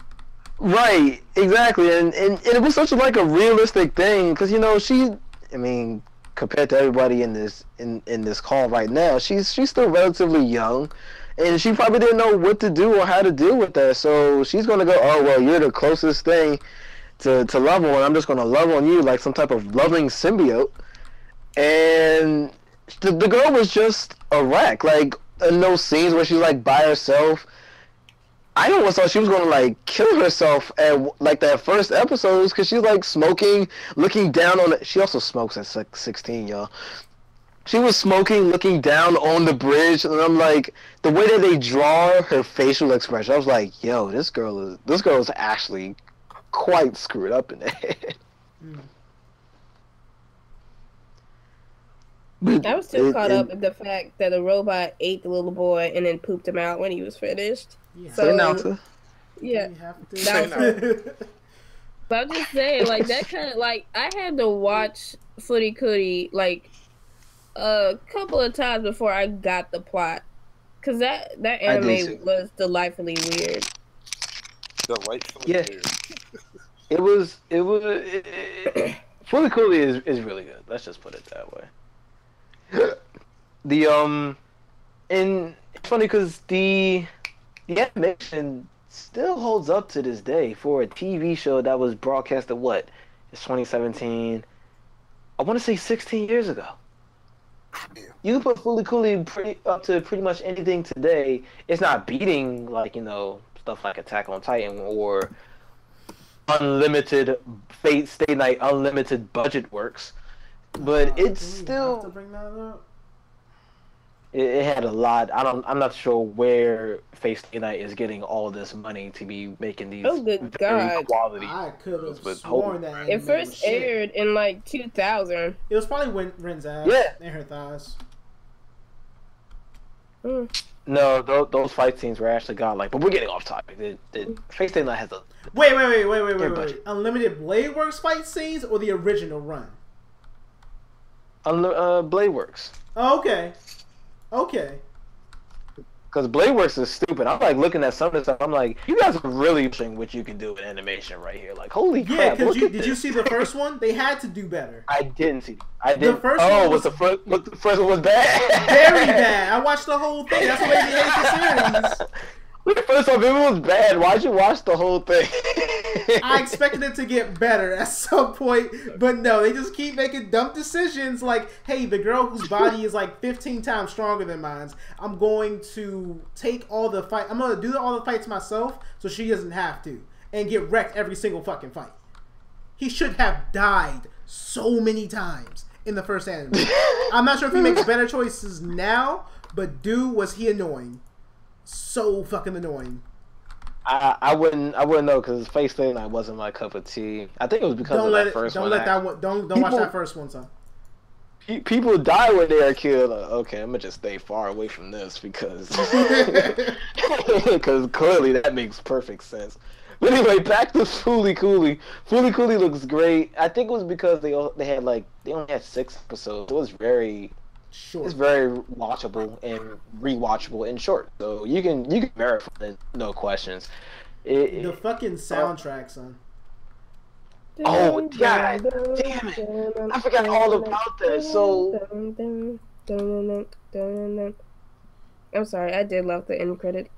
Right, exactly, and it was such like a realistic thing because I mean, compared to everybody in this call right now, she's still relatively young, and she probably didn't know what to do or how to deal with that. So she's gonna go, oh well, you're the closest thing to love on. I'm just gonna love on you like some type of loving symbiote, and the girl was just a wreck. Like in those scenes where she's like by herself. I almost thought she was gonna like kill herself at like that first episode because she's like smoking, looking down on it. She also smokes at 16, y'all. She was smoking, looking down on the bridge, and I'm like, the way that they draw her facial expression, I was like, yo, this girl is actually quite screwed up in the head. I was still caught up in the fact that a robot ate the little boy and then pooped him out when he was finished. Yeah. So, yeah. But I'm just saying, like, that kind of, like, I had to watch Footy Cootie, like, a couple of times before I got the plot. Because that anime was delightfully weird. Delightfully weird. It was Footy Cootie is really good. Let's just put it that way. And it's funny because the animation still holds up to this day for a TV show that was broadcast at what? It's 2017. I want to say 16 years ago. You can put Fooly Cooly up to pretty much anything today. It's not beating like stuff like Attack on Titan or unlimited Fate Stay Night unlimited budget works, but it's still. To bring that up? It had a lot. I'm not sure where Face Stay Night is getting all this money to be making these very quality. I could have sworn that it first aired in like 2000. It was probably when Ren's ass and her thighs. No, those fight scenes were actually godlike. But we're getting off topic. Face Stay Night has a wait. Unlimited Blade Works fight scenes or the original run? Blade Works. Oh, okay. Because Blade Works is stupid. I'm like looking at some of this stuff. I'm like, you guys are really pushing what you can do in animation right here. Like, holy crap! Yeah, because did you see the first one? They had to do better. I didn't see. I didn't. The first one was the first one was bad. Very bad. I watched the whole thing. That's what made me hate the series. First off, if it was bad, why'd you watch the whole thing? I expected it to get better at some point, but no, they just keep making dumb decisions like, hey, the girl whose body is like 15 times stronger than mine, I'm going to take all the fight. I'm going to do all the fights myself so she doesn't have to and get wrecked every single fucking fight. He should have died so many times in the first anime. I'm not sure if he makes better choices now, but dude, was he annoying. So fucking annoying. I wouldn't know because Face Stay Night wasn't my cup of tea. I think it was because of that first one. Don't watch that first one, son. People die when they are killed. Okay, I'm gonna just stay far away from this because clearly that makes perfect sense. But anyway, back to Fooly Cooly. Fooly Cooly looks great. I think it was because they only had 6 episodes. It was very short. It's very watchable and rewatchable and short. So you can verify it, no questions. The fucking soundtrack, son. Oh god damn it! I forgot all about that. So I'm sorry, I did love the end credit.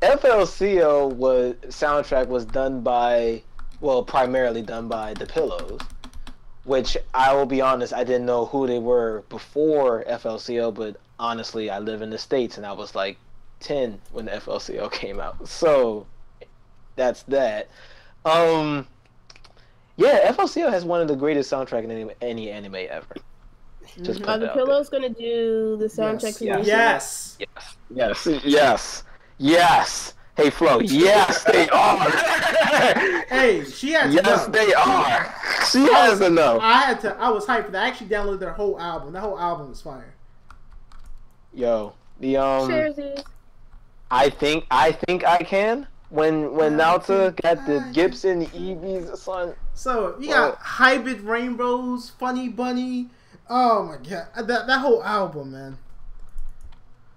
FLCO soundtrack was primarily done by The Pillows, which I will be honest, I didn't know who they were before FLCO, but honestly, I live in the States and I was like 10 when the FLCO came out. So that's that. Yeah, FLCO has one of the greatest soundtracks in any anime ever. Just Are the Pillows gonna do the soundtrack? Yes. Hey Flo, yes they are. Hey, she had to yes know. They are. She has to know. I was hyped for that. I actually downloaded their whole album. That whole album was fire. Yo, I think I can. When Naota got the Gibson EVs, son. So you got Hybrid Rainbows, Funny Bunny. Oh my god, that whole album, man.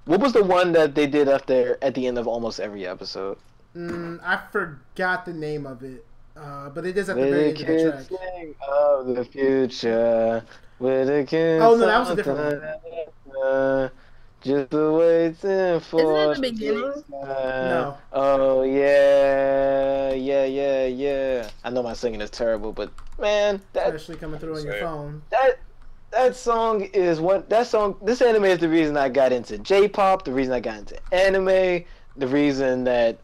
What was the one that they did up there at the end of almost every episode? I forgot the name of it, but it is at the very end of the track. Sing of the future, with a kid. Oh no, that was a different one. Just waiting for. Isn't it the beginning? No. Oh yeah. I know my singing is terrible, but man, especially coming through on your phone. That song is what that song. This anime is the reason I got into J-pop. The reason I got into anime. The reason that,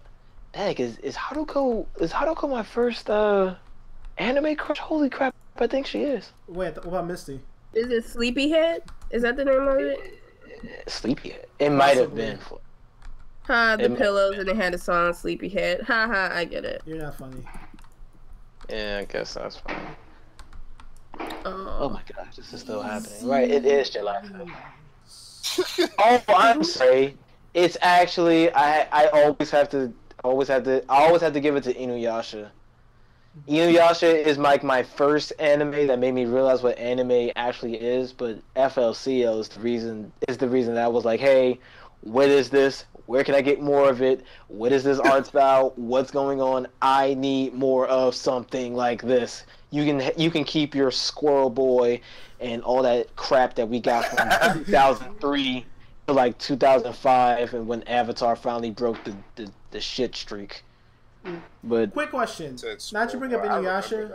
heck, is Haruko my first anime crush? Holy crap! I think she is. Wait, what about Misty? Is it Sleepyhead? Is that the name of it? Sleepyhead. It might have been. The pillows, and they had a song Sleepyhead. Ha, I get it. You're not funny. Yeah, I guess that's funny. Oh my gosh, this is still happening. Right, it is July 5th. Oh, I'm sorry. It's actually I always have to give it to Inuyasha. Inuyasha is like my first anime that made me realize what anime actually is, but FLCL is the reason that I was like, hey, what is this? Where can I get more of it? What is this art style? What's going on? I need more of something like this. You can keep your Squirrel Boy and all that crap that we got from 2003 to like 2005, and when Avatar finally broke the shit streak. But quick question. Not to bring up Inuyasha.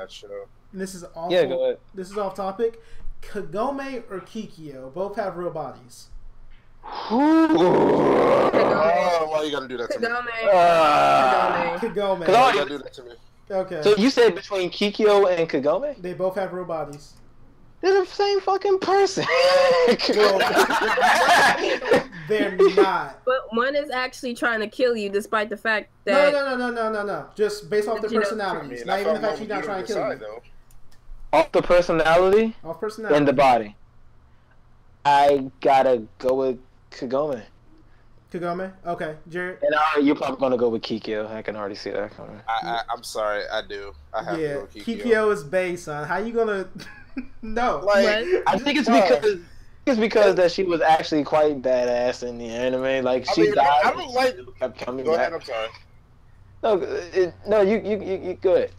This is awful. Yeah, go ahead. This is off topic. Kagome or Kikyo both have real bodies. Oh, why you gotta do that to me? Kagome. Why you gotta do that to me? Okay. So you said between Kikyo and Kagome? They both have real bodies. They're the same fucking person. They're not. But one is actually trying to kill you, despite the fact that No. Just based off their personalities. Not even the fact she's not trying to kill you. Off the personality? Off personality. And the body. I gotta go with Kagome. Kagome? Okay. Jared? And you're probably gonna go with Kikyo. I can already see that coming. I'm sorry, I do. I have to go with Kikyo. Kikyo is base, son. How you gonna... No. Like, I think it's because that she was actually quite badass in the anime. Like she died. I don't like. Kept coming go back. ahead. I'm sorry. No, you good.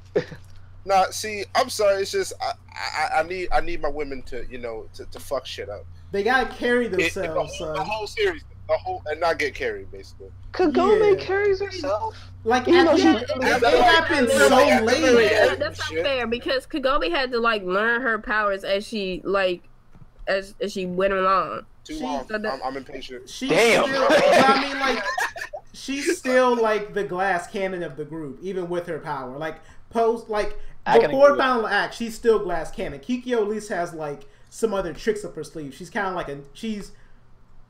Nah, see, I'm sorry. It's just I need my women to to fuck shit up. They gotta carry themselves. The whole series, and not get carried, basically. Kagome carries herself. Like, it happened so late. That's not fair, because Kagome had to learn her powers as she as she went along. Too long. I'm impatient. Damn. She's still the glass cannon of the group, even with her power. Before final act, she's still glass cannon. Kikyo at least has some other tricks up her sleeve. She's kind of she's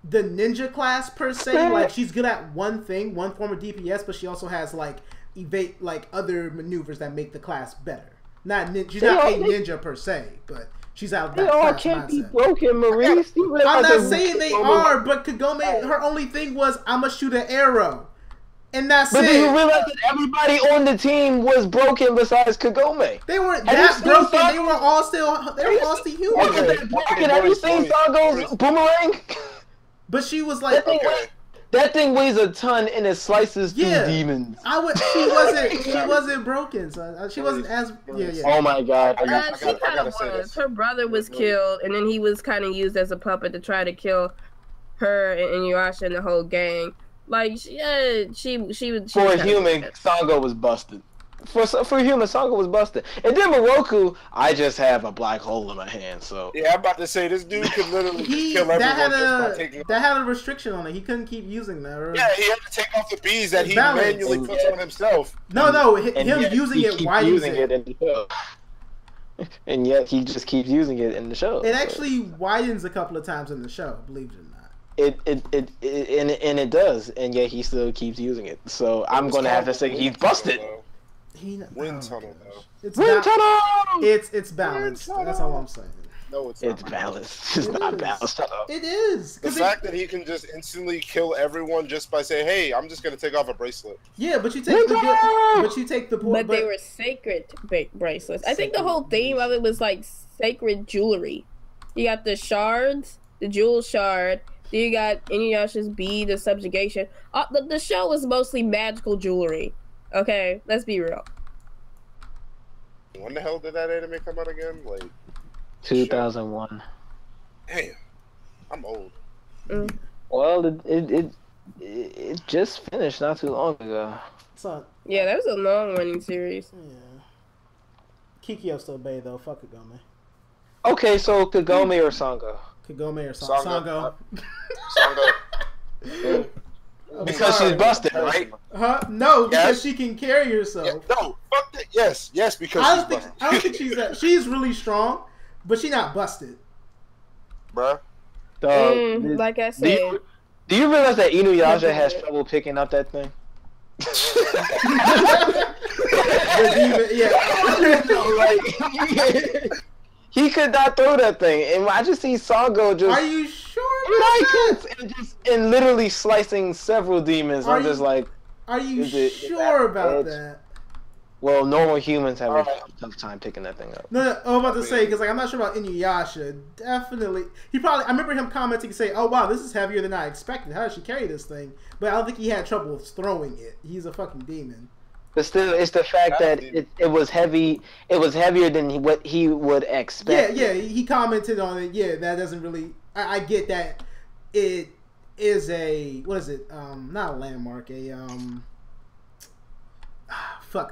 the ninja class per se. She's good at one form of DPS, but she also has evade other maneuvers that make the class better. She's not a ninja per se, but she's out of that class mindset. They all can't be broken, Maurice. I'm not saying they are, but Kagome, her only thing was, I'ma shoot an arrow. And that's it. But do you realize that everybody on the team was broken besides Kagome? They weren't that broken. They were all still human. Have you seen Sango's boomerang? But she was that thing weighs a ton and it slices through demons. She wasn't broken, son. She wasn't as Oh my god. She kind of was. Her brother was killed, and then he was kind of used as a puppet to try to kill her and Inuyasha and the whole gang. She was. For a human, Sango was busted. For a human, Sango was busted. And then Moroku, I just have a black hole in my hand, so. Yeah, I'm about to say, this dude could literally kill everyone just by taking. That had a restriction on it. He couldn't keep using that. Yeah, he had to take off the bees that he manually puts on himself. No, him using it widens it. In the show. And yet he just keeps using it in the show. It actually widens a couple of times in the show, believe it or not. It does, and yet he still keeps using it. So I'm gonna have to say he's busted. Wind tunnel, though. It's balanced. Wind That's all I'm saying. No, it's not balanced. It's not balanced. It is. The fact that he can just instantly kill everyone just by saying, "Hey, I'm just gonna take off a bracelet." Yeah, but you take the But they were sacred bracelets. I think the whole theme of it was sacred jewelry. You got the shards, the jewel shard, You got Inuyasha's bead of subjugation. The show is mostly magical jewelry. Okay, let's be real. When the hell did that anime come out again? Like 2001. Damn, I'm old. Well, it just finished not too long ago. Yeah, that was a long running series. Yeah. Kikyo still bae though. Fuck Kagome. Okay, so Kagome or Sango? Kagome or Sango? Sango. Because she's busted, right? Huh? No, because she can carry herself. Yeah, no, fuck that. Yes, because I don't think she's that. She's really strong, but she's not busted. Bruh. Like I said. Do you realize that Inuyasha has trouble picking up that thing? He could not throw that thing, and I just see Sango just. Are you sure about that? And literally slicing several demons. I'm just like. Are you sure about that? Well, normal humans have a tough time picking that thing up. No, I'm about to say because I'm not sure about Inuyasha. Definitely, I remember him commenting and say, "Oh wow, this is heavier than I expected. How does she carry this thing?" But I don't think he had trouble throwing it. He's a fucking demon. But still, it's the fact that it was heavy. It was heavier than what he would expect. Yeah. He commented on it. Yeah, that doesn't really. I get that. It is a not a landmark.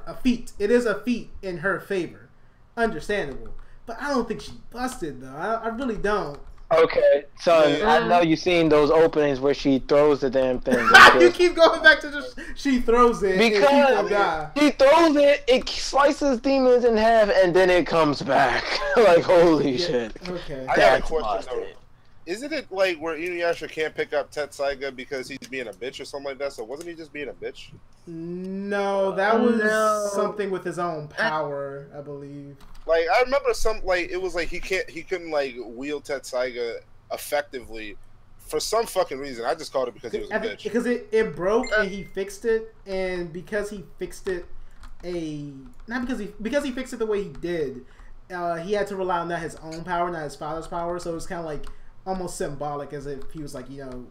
A feat. It is a feat in her favor. Understandable. But I don't think she busted though. I really don't. Okay, so I know you've seen those openings where she throws the damn thing. You keep going back to just she throws it because she throws it, it slices demons in half, and then it comes back. Like holy shit. Okay. I got a question though. Isn't it like where Inuyasha can't pick up Tetsaiga because he's being a bitch or something like that? So wasn't he just being a bitch? No, that was something with his own power, I believe. Like I remember it was like he couldn't like wield Tetsaiga effectively for some fucking reason. I just called it because he was a bitch. Because it broke and he fixed it, and because he fixed it because he fixed it the way he did, he had to rely on not his own power, not his father's power. So it was kind of like almost symbolic, as if he was like not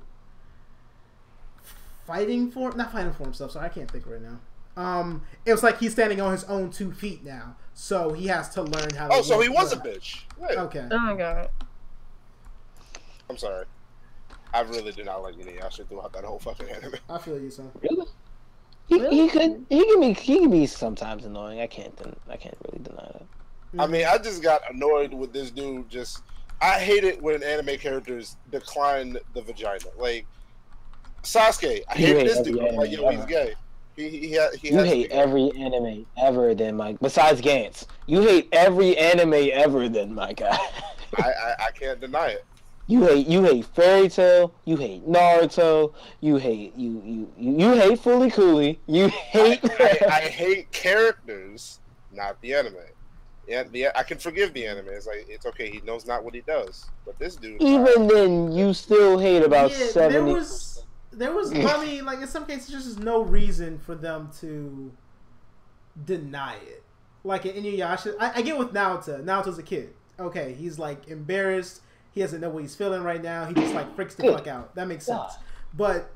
fighting for himself. So I can't think right now. It was like he's standing on his own 2 feet now, so he has to learn how to. Oh, so he was a bitch. Right. Okay. Oh my god. I'm sorry. I really do not like Inuyasha throughout that whole fucking anime. I feel you, son. Really? He can be sometimes annoying. I can't really deny that. I mean, I just got annoyed with this dude. I hate it when anime characters decline the vagina. Like Sasuke, I hate this dude. I'm like, yo, he's gay. You hate every anime ever, then, Mike. Besides Gantz, you hate every anime ever, then, my guy. I can't deny it. You hate Fairy Tail. You hate Naruto. You hate hate Fooly Cooly. You hate. I hate characters, not the anime. Yeah, I can forgive the anime. It's like it's okay. He knows not what he does. But this dude, even then, you still hate about 70%. There was, I mean, like in some cases, just no reason for them to deny it. Like in Inuyasha, I get with Naruto. Naruto's a kid. Okay, he's like embarrassed. He doesn't know what he's feeling right now. He just like freaks the fuck out. That makes sense. But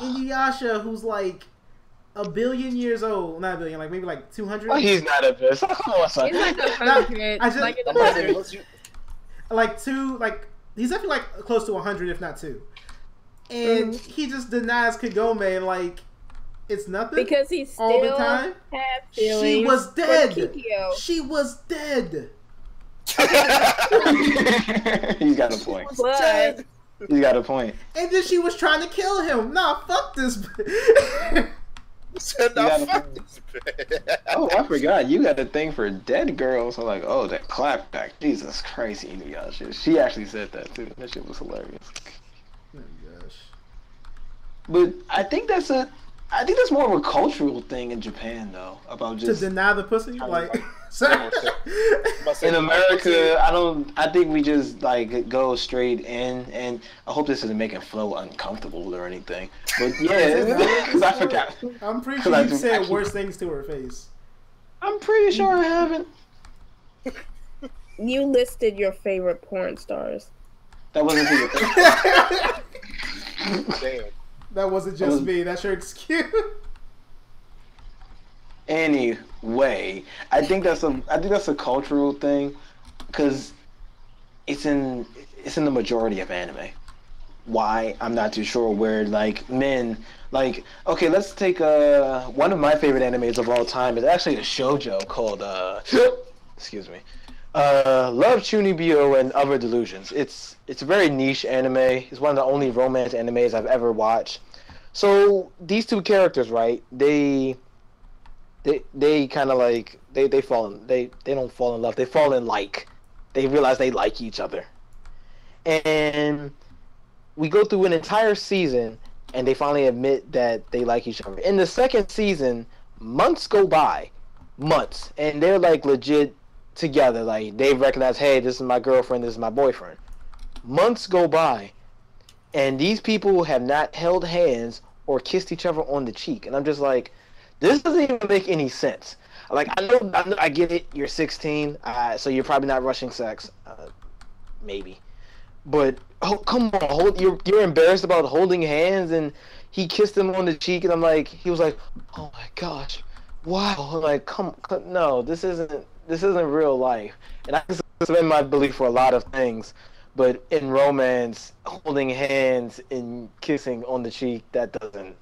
Inuyasha, who's like a billion years old, not a billion, like maybe like 200. Oh, he's not a bitch. He's like 100. He's definitely like close to 100, if not 2. And he just denies Kagome, and like it's nothing because he's still all the time. She was dead. She was dead. He's got a point. He's got a point. And then she was trying to kill him. Nah, fuck this. Oh, I forgot. You got a thing for dead girls. I'm like, oh, that clap back. Jesus Christ, Inuyasha. She actually said that too. That shit was hilarious. Oh gosh. But I think that's more of a cultural thing in Japan, though. About just to deny the pussy, like. In America, I think we just like go straight in, and I hope this isn't making Flo uncomfortable or anything. But yeah, because I forgot. I'm pretty sure you said worse things to her face. I'm pretty sure I haven't. You listed your favorite porn stars. That wasn't your thing. Damn. That wasn't just me. That's your excuse. Anyway, I think that's a cultural thing, because it's in the majority of anime. Why? I'm not too sure. Where like men, like, okay, let's take one of my favorite animes of all time is actually a shoujo called excuse me, Love Chunibyo and Other Delusions. It's a very niche anime. It's one of the only romance animes I've ever watched. So these two characters, right? They kind of like they don't fall in love. They fall in like. They realize they like each other, and we go through an entire season, and they finally admit that they like each other. In the second season, months go by, and they're like legit together. Like they recognize, hey, this is my girlfriend, this is my boyfriend. Months go by, and these people have not held hands or kissed each other on the cheek, and I'm just like, this doesn't even make any sense. Like I know, I get it. You're 16, so you're probably not rushing sex, maybe. But come on, you're embarrassed about holding hands, and he kissed him on the cheek, and he was like, oh my gosh, wow, like come no, this isn't real life. And I can suspend my belief for a lot of things, but in romance, holding hands and kissing on the cheek, that doesn't.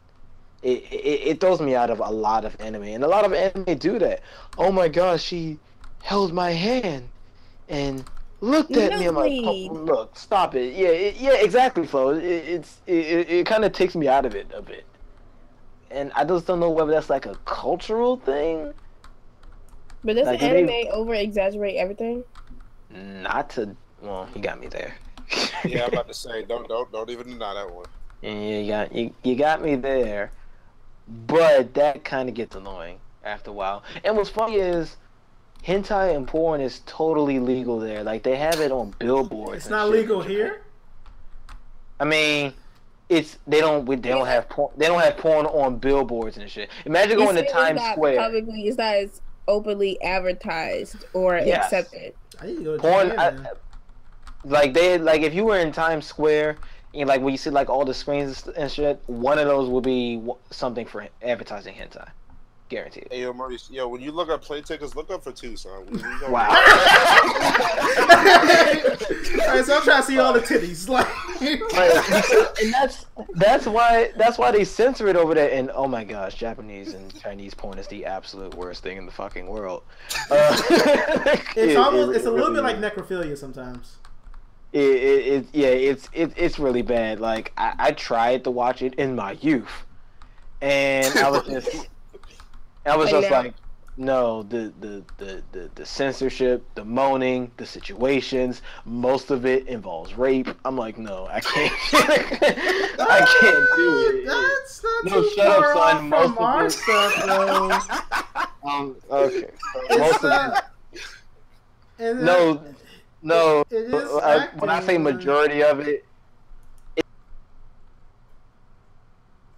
It throws me out of a lot of anime, and a lot of anime do that. Oh my gosh, she held my hand and looked at me. I'm like, oh, look, stop it. Yeah, exactly, Flo. It kind of takes me out of it a bit, and I just don't know whether that's like a cultural thing. But does like, anime over exaggerate everything? Not to. Well, you got me there. Yeah, I'm about to say, don't even deny that one. Yeah, you got me there. But that kind of gets annoying after a while. And what's funny is, hentai and porn is totally legal there. Like they have it on billboards. It's not legal here. I mean, they don't have porn. They don't have porn on billboards and shit. Imagine going to Times Square. Publicly, it's not as openly advertised or accepted. I need to go to porn. Like if you were in Times Square. And like when you see like all the screens and shit, one of those will be something for advertising hentai, guaranteed. Hey yo, Maurice, when you look up play tickets, look up for two, son. Wow. Alright, so I'm trying to see all the titties, like, and that's why they censor it over there. And oh my gosh, Japanese and Chinese porn is the absolute worst thing in the fucking world. It's a little bit like necrophilia sometimes. It's really bad. Like I tried to watch it in my youth, and I was just like, no, the censorship, the moaning, the situations, most of it involves rape. I'm like, no, I can't. I can't do it. That's not no, too shut far up, son. off Most from our stuff, though. Okay. Most of it. No, when I say majority of it.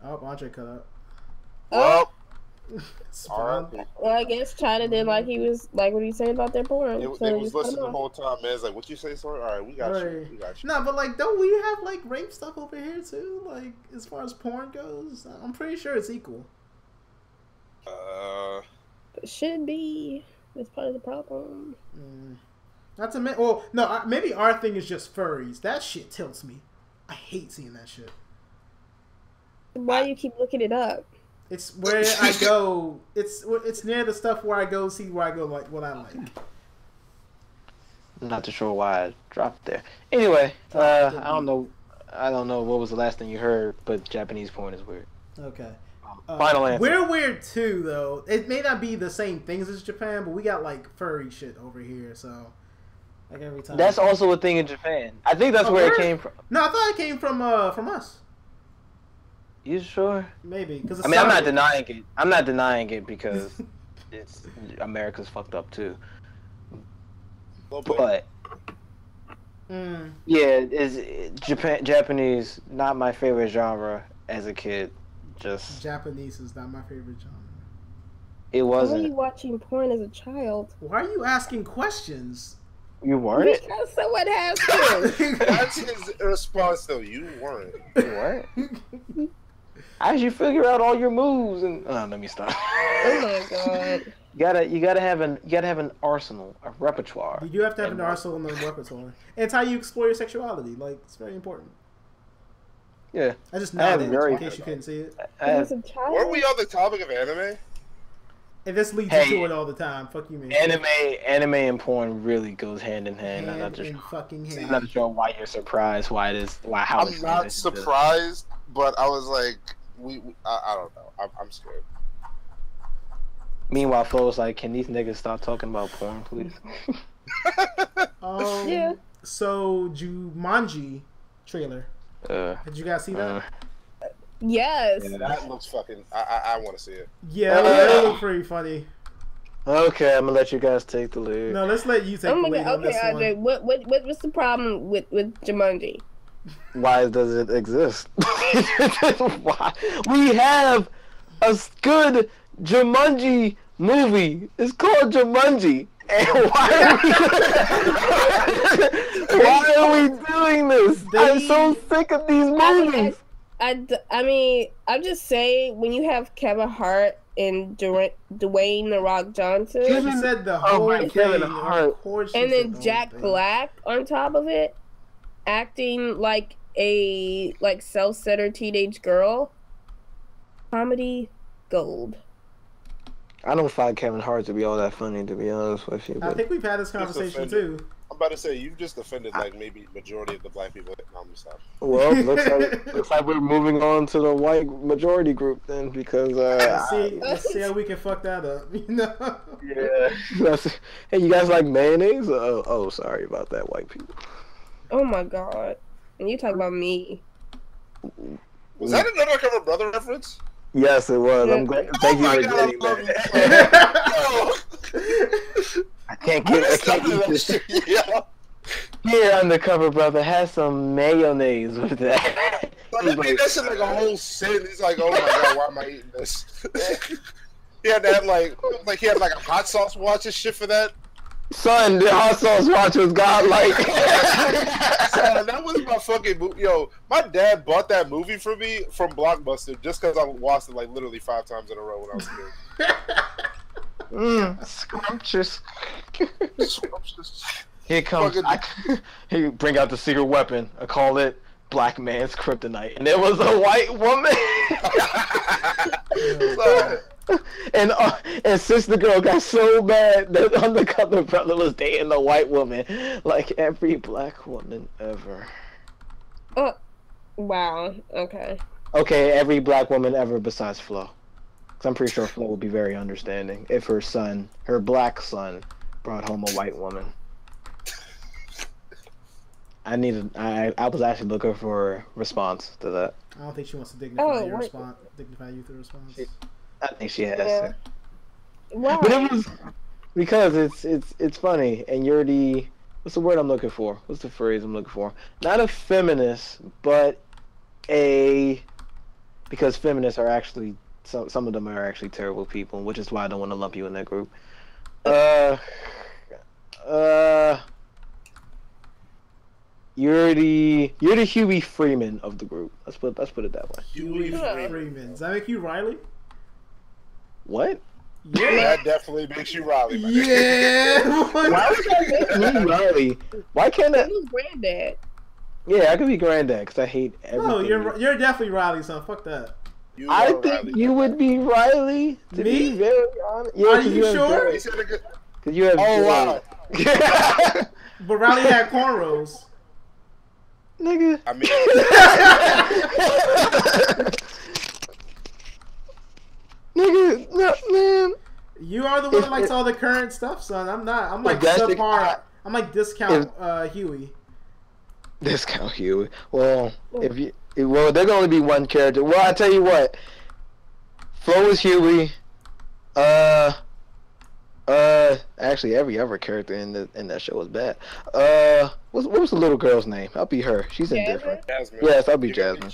Oh, Andre cut up. Oh. Well, I guess China did like he was like what he said about their porn. It was listening the whole time, man. It's like, what you say, sorry? All right, we got you. No, but like, don't we have like rape stuff over here too? Like, as far as porn goes, I'm pretty sure it's equal. It should be. That's part of the problem. Not to mention, well, no, maybe our thing is just furries. That shit tilts me. I hate seeing that shit. Why do you keep looking it up? It's where I go. It's near the stuff where I go see where I go like what I like. I'm not too sure why I dropped there. Anyway, I don't know what was the last thing you heard, but Japanese porn is weird. Okay. Final answer. We're weird too, though. It may not be the same things as Japan, but we got like furry shit over here, so. Like every time. That's also a thing in Japan. I think that's where it came from. No, I thought it came from us. You sure? Maybe because I mean, I'm not denying it. I'm not denying it because it's America's fucked up too. But Japanese not my favorite genre as a kid. Just Japanese is not my favorite genre. It wasn't. Why were you watching porn as a child? Why are you asking questions? You weren't? Because someone has to. That's his response, though. You weren't. You weren't? How'd you figure out all your moves? And let me stop. Oh my god. You gotta have an arsenal, a repertoire. You do have to have an arsenal and a repertoire. And it's how you explore your sexuality. Like, it's very important. Yeah. I just nodded in case you couldn't see it. Weren't we on the topic of anime? And this leads you to it all the time. Fuck you, man. Anime and porn really goes hand in hand. I'm not sure why you're surprised. I'm not surprised, but I was like, I don't know. I'm scared. Meanwhile, Flo's like, can these niggas stop talking about porn, please? Yeah. So, Jumanji trailer. Did you guys see that? Yes. Yeah, that looks fucking. I want to see it. Yeah, it looked pretty funny. Okay, I'm gonna let you guys take the lead. No, let's let you take the lead on this Andre, one. what's the problem with Jumanji? Why does it exist? Why? We have a good Jumanji movie. It's called Jumanji. And why are we doing this? I'm so sick of these movies. I mean, I'm just saying, when you have Kevin Hart and Dwayne The Rock Johnson, Kevin said the whole thing, Kevin Hart, and then Jack Black on top of it, acting like a self-centered teenage girl. Comedy gold. I don't find Kevin Hart to be all that funny, to be honest with you. I think we've had this conversation too. I'm about to say, you've just offended like maybe majority of the black people. Well, looks like we're moving on to the white majority group then, because let's see how we can fuck that up. You know? Yeah. Hey, you guys like mayonnaise? Oh, sorry about that, white people. Oh my god! And you talk about me. Was that an Undercover Brother reference? Yes, it was. I'm glad. Thank you for getting that. I can't eat this. Yeah. Here, Undercover Brother, has some mayonnaise with that. But I mean, that's like a whole sin. He's like, oh my god, why am I eating this? He had to have he had a hot sauce watch and shit for that. Son, the hot sauce watch was godlike. Son, that was my fucking movie. Yo, my dad bought that movie for me from Blockbuster just because I watched it literally 5 times in a row when I was a kid. Scrumptious. Here comes. He bring out the secret weapon. I call it Black Man's Kryptonite, and it was a white woman. And Sister Girl got so mad that Undercover Brother was dating a white woman, like every black woman ever. Oh, wow. Okay. Okay, every black woman ever besides Flo. Cause I'm pretty sure Flo would be very understanding if her black son, brought home a white woman. I was actually looking for a response to that. I don't think she wants to dignify you through a response. I think she has to. Wow. But it was because it's funny, and you're what's the word I'm looking for? What's the phrase I'm looking for? Not a feminist, but because feminists are actually some of them are actually terrible people, which is why I don't want to lump you in that group. You're the Huey Freeman of the group. Let's put it that way. Huey Freeman. Does that make you Riley? What? Yeah, that definitely makes you Riley. Yeah. Why would that make me Riley? Why can't that? Who's granddad? Yeah, I could be granddad because I hate everything. No, you're definitely Riley, son. Fuck that. I think Riley. You would be Riley. To be very honest. Yeah, are you sure? Because you have. Oh wow. But Riley had cornrows. Nigga. I mean. Nigga, no, man. You are the one that likes all the current stuff, son. I'm not. I'm like subpar. I'm like discount Huey. Discount Huey. Well, they're gonna only be one character. Well, I tell you what. Flo is Huey. Actually, every other character in that show was bad. What was the little girl's name? I'll be her. She's indifferent. Jasmine. Yes, I'll be Jasmine.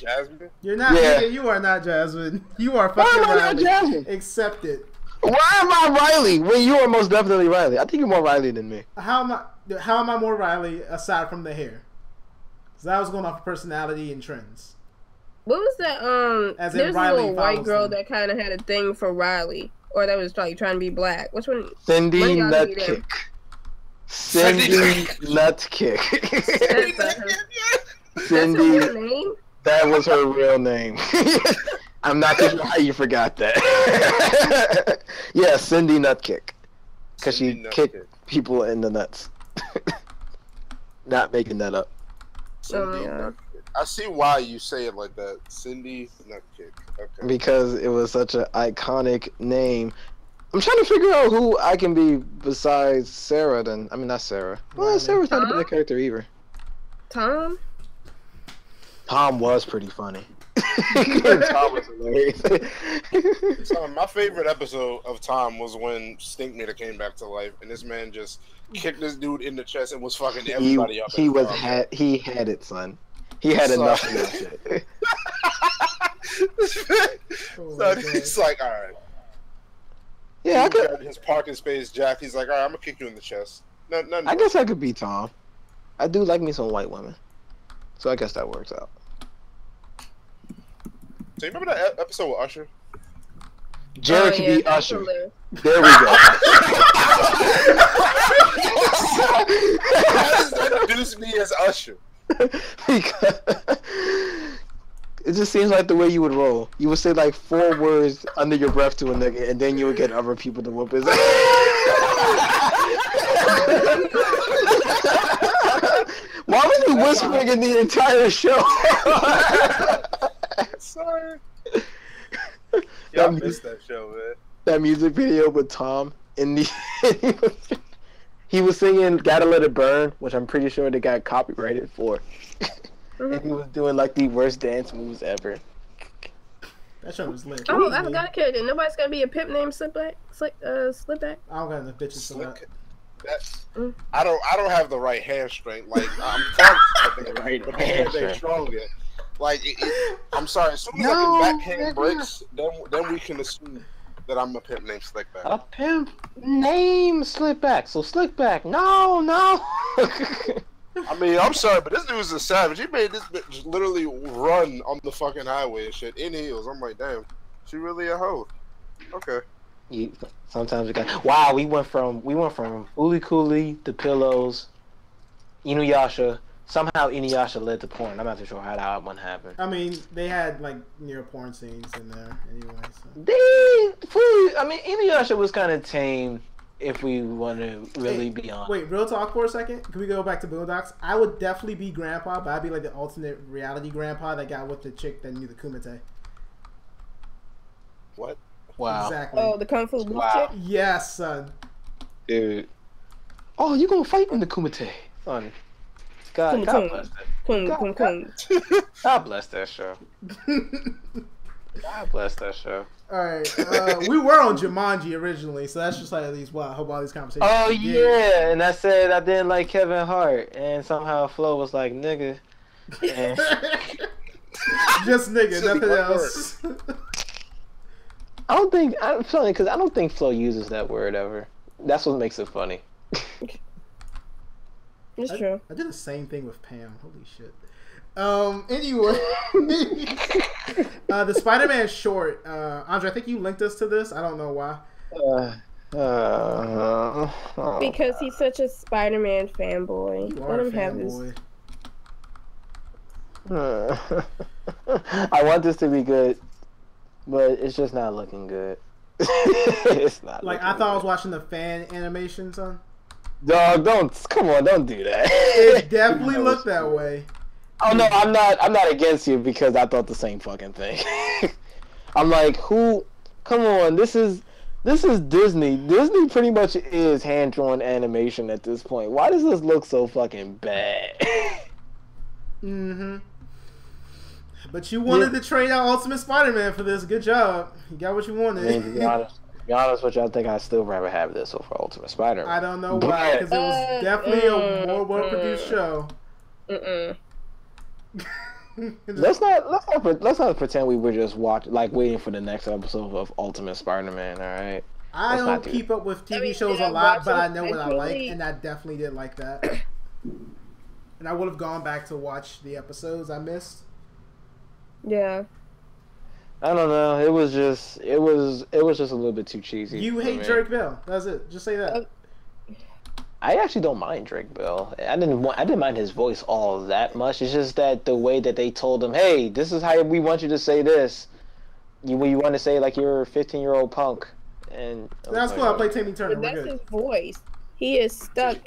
You're not. Yeah. You are not Jasmine. You are fucking Riley. Jasmine? Accept it. Why am I Riley when you are most definitely Riley? I think you're more Riley than me. How am I more Riley aside from the hair? Because I was going off of personality and trends. What was that? As in there's Riley a little white girl them. that kind of had a thing for Riley, or that was like trying to be black. Which one? Cindy Nutkick. Cindy Nutkick. Cindy. That's her real name? That was her real name. I'm not too sure how you forgot that. Yeah, Cindy Nutkick. Because she kicked people in the nuts. Not making that up. Cindy Nutkick. I see why you say it like that. Cindy Nutkick. Okay. Because it was such an iconic name. I'm trying to figure out who I can be besides Sarah then. I mean, not Sarah. Well, Sarah's not a bad character either. Tom? Tom was pretty funny. Tom was hilarious. So my favorite episode of Tom was when Stinkmeter came back to life, and this man just kicked this dude in the chest and was fucking everybody up. He had it, son. He had enough of that shit. So he's like, all right. Yeah, I could. His parking space, Jack. He's like, all right, I'm gonna kick you in the chest. I guess I could be Tom. I do like me some white women, so I guess that works out. So you remember that episode with Usher? Jared could be Usher. Hilarious. There we go. How does that introduce me as Usher? Because it just seems like the way you would roll. You would say like 4 words under your breath to a nigga, and then you would get other people to whoop his ass. Why was he whispering in the entire show? Sorry. Yeah, I missed that show, man. That music video with Tom in the he was singing "Gotta Let It Burn," which I'm pretty sure they got copyrighted for. And he was doing like the worst dance moves ever. That show was lit. Oh, I forgot a character. Nobody's gonna be a pimp named Slipback. Slipback. I don't got enough bitches for that. I don't have the right hand strength. Like I'm talking the right hand strong yet. Like I'm sorry. As soon as I can backhand breaks, then we can assume that I'm a pimp named Slickback. A pimp named Slickback. So Slickback, no. I mean, I'm sorry, but this dude's a savage. He made this bitch literally run on the fucking highway and shit in heels. I'm like, damn, she really a hoe. Okay. Sometimes we got. Wow, we went from Uli Cooley to Pillows, Inuyasha. Somehow Inuyasha led to porn. I'm not too sure how that one happened. I mean, they had like near porn scenes in there anyway. So. Inuyasha was kind of tame. If we want to really be honest. Wait, real talk for a second. Can we go back to Boondocks? I would definitely be Grandpa, but I'd be like the alternate reality Grandpa that got with the chick that knew the Kumite. What? Wow. Exactly. Oh, the Kung Fu chick? Yes, son. Dude. Oh, you gonna fight in the Kumite, son. God bless that. God bless that show. God bless that show. Alright, we were on Jumanji originally, so that's just like at least, wow, I hope all these conversations. Oh, yeah, and I said I didn't like Kevin Hart, and somehow Flo was like, nigga. And... just nigga, nothing else. I'm funny, because I don't think Flo uses that word ever. That's what makes it funny. It's true. I did the same thing with Pam. Holy shit. Anyway, the Spider-Man short. Andre, I think you linked us to this. I don't know why. Because he's such a Spider-Man fanboy. Let him have his. I want this to be good, but it's just not looking good. It's not. Like I thought I was watching the fan animation, son. Dog, don't do that. It definitely looked that way. Oh no, I'm not against you because I thought the same fucking thing. I'm like, who? Come on, this is Disney. Disney pretty much is hand-drawn animation at this point. Why does this look so fucking bad? Mm-hmm. But you wanted to trade out Ultimate Spider-Man for this. Good job. You got what you wanted. I mean, to be honest with you, I think I'd still rather have this over Ultimate Spider-Man. I don't know why, because it was definitely a more well-produced show. Let's not pretend we were just waiting for the next episode of Ultimate Spider-Man. All right. I don't keep up with TV shows a lot, but I know what I like, and I definitely didn't like that. And I would have gone back to watch the episodes I missed. Yeah. I don't know. It was just a little bit too cheesy. You hate Drake Bell. That's it. Just say that. I actually don't mind Drake Bell. I didn't mind his voice all that much. It's just that the way that they told him, "Hey, this is how we want you to say this." You want to say like you're a 15-year-old punk, and that's cool. I play Timmy Turner. But that's his voice. He is stuck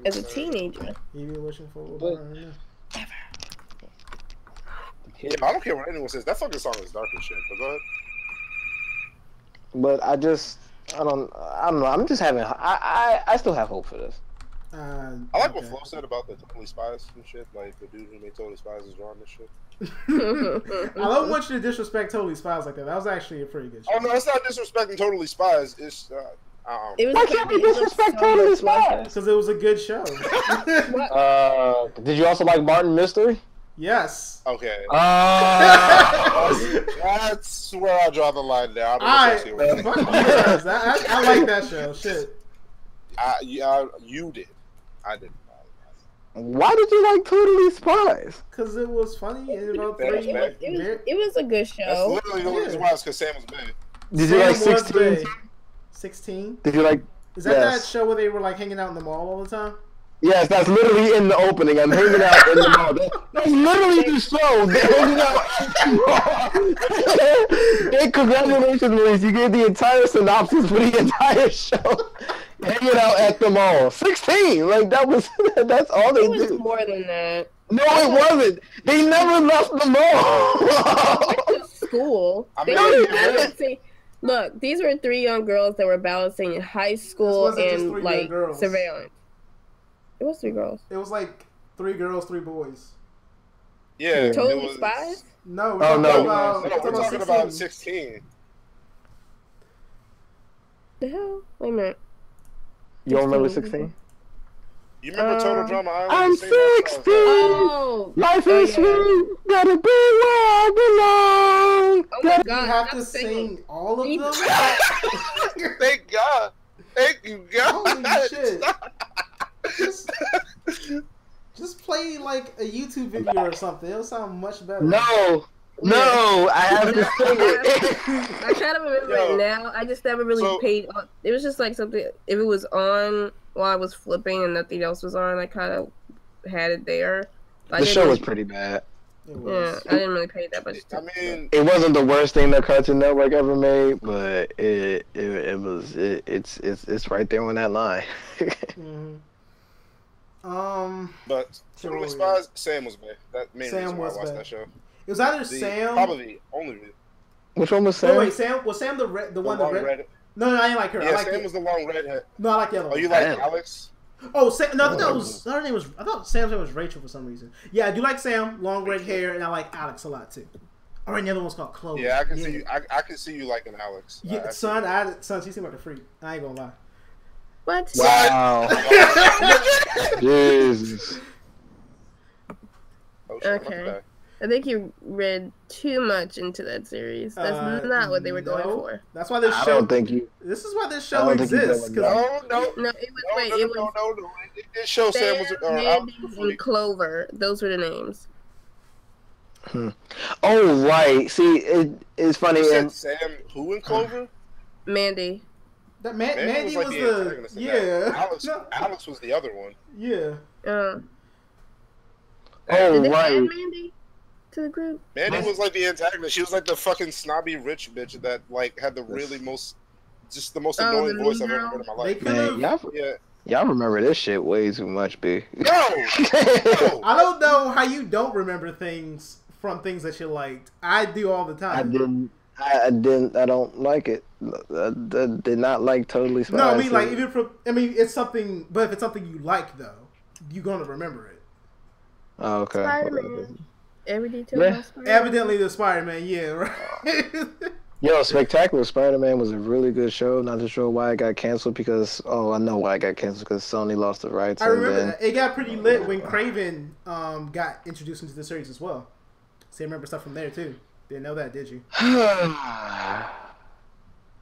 as a teenager. You be wishing for a Yeah, I don't care what anyone says. That fucking song is dark as shit. But go ahead. But I don't know. I'm just having. I still have hope for this. I like what Flo said about the Totally Spies and shit. Like the dude who made Totally Spies is drawing this shit. I don't want you to disrespect Totally Spies like that. That was actually a pretty good show. Oh no, it's not disrespecting Totally Spies. It's why can't we disrespect Totally Spies? Because it was a good show. Did you also like Martin Mystery? Yes. Okay. That's where I draw the line there. I like that show. Shit. You did. I didn't. Why did you like Totally Spies? Because it was funny. And about it was a good show. That's literally the reason why. It's because Sam was big. Did you like 16? 16? Did you like? Is that show where they were like hanging out in the mall all the time? Yes, that's literally in the opening. I'm hanging out in the mall. That's literally the show. They're hanging out in the mall. Hey, congratulations, Luis. You gave the entire synopsis for the entire show. Hanging out at the mall. 16. Like, that's all they did. It was more than that. No, it wasn't. They never left the mall. They went to school. Look, these were 3 young girls that were balancing high school and like surveillance. It was 3 girls. It was like 3 girls, 3 boys. Yeah. Totally Spies? No, we're talking about 16. The hell? Wait a minute. You don't remember 16? You remember Total Drama Island? I'm 16! Oh, life is sweet! Gotta be where I belong! Oh my God, you have to sing all of them? Thank God! Thank you, God! Holy shit! Just play like a YouTube video or something. It'll sound much better. No, I have to sing it. I try to remember it now. I just never really paid. It was just like something. If it was on while I was flipping and nothing else was on, I kind of had it there. The show was pretty bad. Yeah, I didn't really pay that much attention. I mean, it wasn't the worst thing that Cartoon Network ever made, but it's right there on that line. But Totally Spies, Sam was bad. That main reason why I watched that show. It was either Sam. Probably only reason. Which one was Sam? Wait, Sam was Sam the one that red? No, I didn't like her. Yeah, I like Sam was the long redhead. No, I like the other one. Oh, you like Alex? Oh, Sam, no, that was her name was. I thought Sam's name was Rachel for some reason. Yeah, I do like Sam, long red hair, and I like Alex a lot too. All right, the other one's called Chloe. Yeah, I can see you. I can see you liking Alex. Yeah, son, she seemed like a freak. I ain't gonna lie. What? Wow. Jesus. Okay. I think you read too much into that series. That's not what they were going for. That's why this show. I don't think you. This is why this show exists. No. It was. This show Sam was. Mandy's and Clover. Those were the names. Oh right. See, it's funny. You said Sam who in Clover? Mandy. That Mandy was the yeah. Alex was the other one. Yeah. Oh Did they right. add Mandy to the group? Mandy was like the antagonist. She was like the fucking snobby rich bitch that like had the really most annoying voice I've ever heard in my life. Man, y'all remember this shit way too much, B. No. I don't know how you don't remember things from things that you liked. I do all the time. I don't like it. I did not like Totally Spies. No, I mean like it's something. But if it's something you like though, you're gonna remember it. Oh, okay. Spider-Man. Every detail about Spider-Man. Evidently the Spider-Man, yeah, right. Yo, Spectacular Spider-Man was a really good show. Not too sure why it got canceled because I know why it got canceled because Sony lost the rights. I remember that. It got pretty lit when Craven got introduced into the series as well. So you remember stuff from there too. Didn't know that, did you?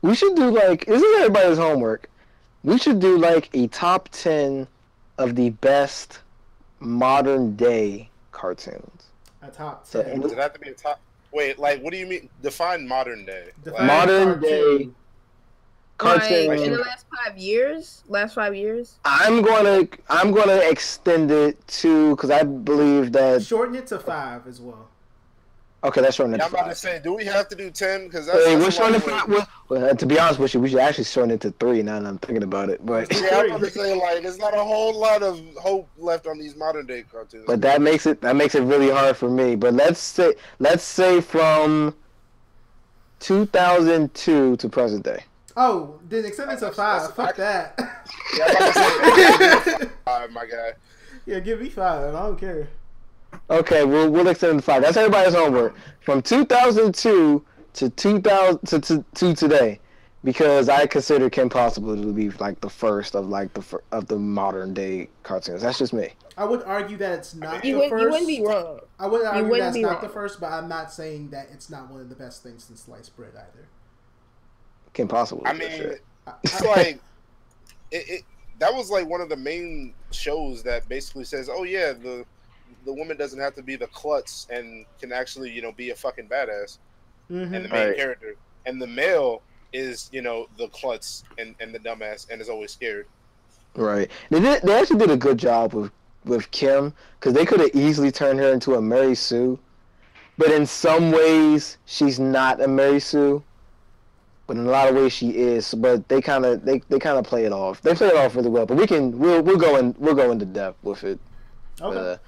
We should do like this is everybody's homework. We should do like a top 10 of the best modern day cartoons. A top 10. Does it have to be a top? Wait, like, what do you mean? Define modern day. Define modern day cartoon. Like in the last 5 years. Last 5 years. I'm gonna extend it to because I believe that shorten it to 5 as well. Okay, that's shorten it to 5. I'm about to say, do we have to do 10? Because we're shortening it 5. Well, to be honest with you, we should actually shorten it to 3 now that I'm thinking about it. But yeah, I'm about to say like, there's not a whole lot of hope left on these modern day cartoons. But that makes it really hard for me. But let's say from 2002 to present day. Oh, then extend it to 5. Fuck that. Yeah, I'm about to say 5, my guy. Yeah, give me 5. I don't care. Okay, we'll extend it to 5. That's everybody's homework. From 2002 to 2000 to today, because I consider Kim Possible to be like the first of the modern day cartoons. That's just me. I would argue that it's not the first. You wouldn't be wrong. I would argue that it's not the first, but I'm not saying that it's not one of the best things since sliced bread either. Kim Possible. I mean, it's like that was like one of the main shows that basically says, "Oh yeah, the woman doesn't have to be the klutz and can actually, be a fucking badass." Mm-hmm. And the main character, and the male is, the klutz and the dumbass, and is always scared. Right. They actually did a good job with Kim, because they could have easily turned her into a Mary Sue, but in some ways she's not a Mary Sue, but in a lot of ways she is. But they kind of play it off. They play it off really well. But we'll go into depth with it. Okay.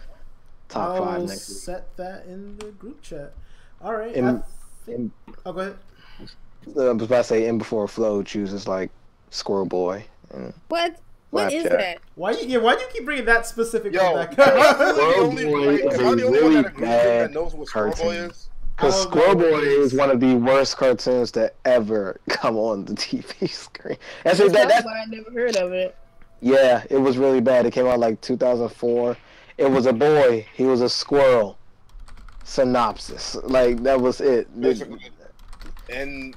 Top 5 next week. Set that in the group chat. All right. Oh, go ahead. I was about to say, in before Flo chooses like Squirrel Boy. What? What is that? Why do you keep bringing that specific back up? Squirrel Boy is a really bad cartoon. Because Squirrel Boy is one of the worst cartoons to ever come on the TV screen. That's why I never heard of it. Yeah, it was really bad. It came out like 2004. It was a boy. He was a squirrel. Synopsis. Like, that was it. And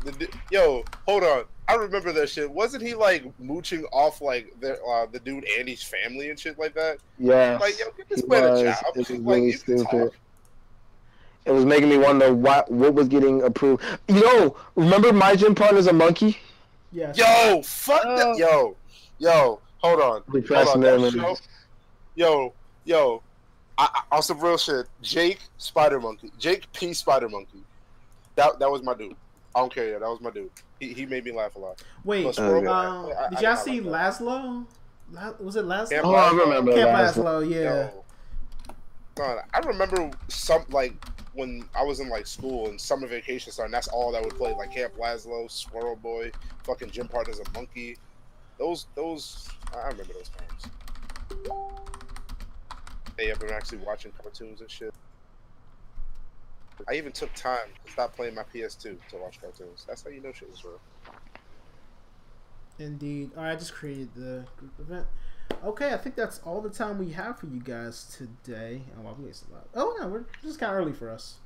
hold on. I remember that shit. Wasn't he like mooching off like the dude Andy's family and shit like that? Yeah. Like, get this man a job. It was really stupid. It was making me wonder what was getting approved. Remember My Gym Partner's a Monkey? Yeah. Yo, fuck that. Yo, hold on. Yo. On some real shit. Jake P. Spider Monkey. That was my dude. I don't care. That was my dude. He made me laugh a lot. Wait, did y'all see Laszlo? Was it Laszlo? Camp I remember Camp Laszlo. Yeah. I remember when I was in like school and summer vacation starting. That's all that would play, like Camp Laszlo, Squirrel Boy, fucking Gym Partner's a Monkey. Those I remember those times. Hey, I've been actually watching cartoons and shit. I even took time to stop playing my PS2 to watch cartoons. That's how you know shit is real. Indeed. All right, I just created the group event. Okay, I think that's all the time we have for you guys today. Oh no, we're just kind of early for us.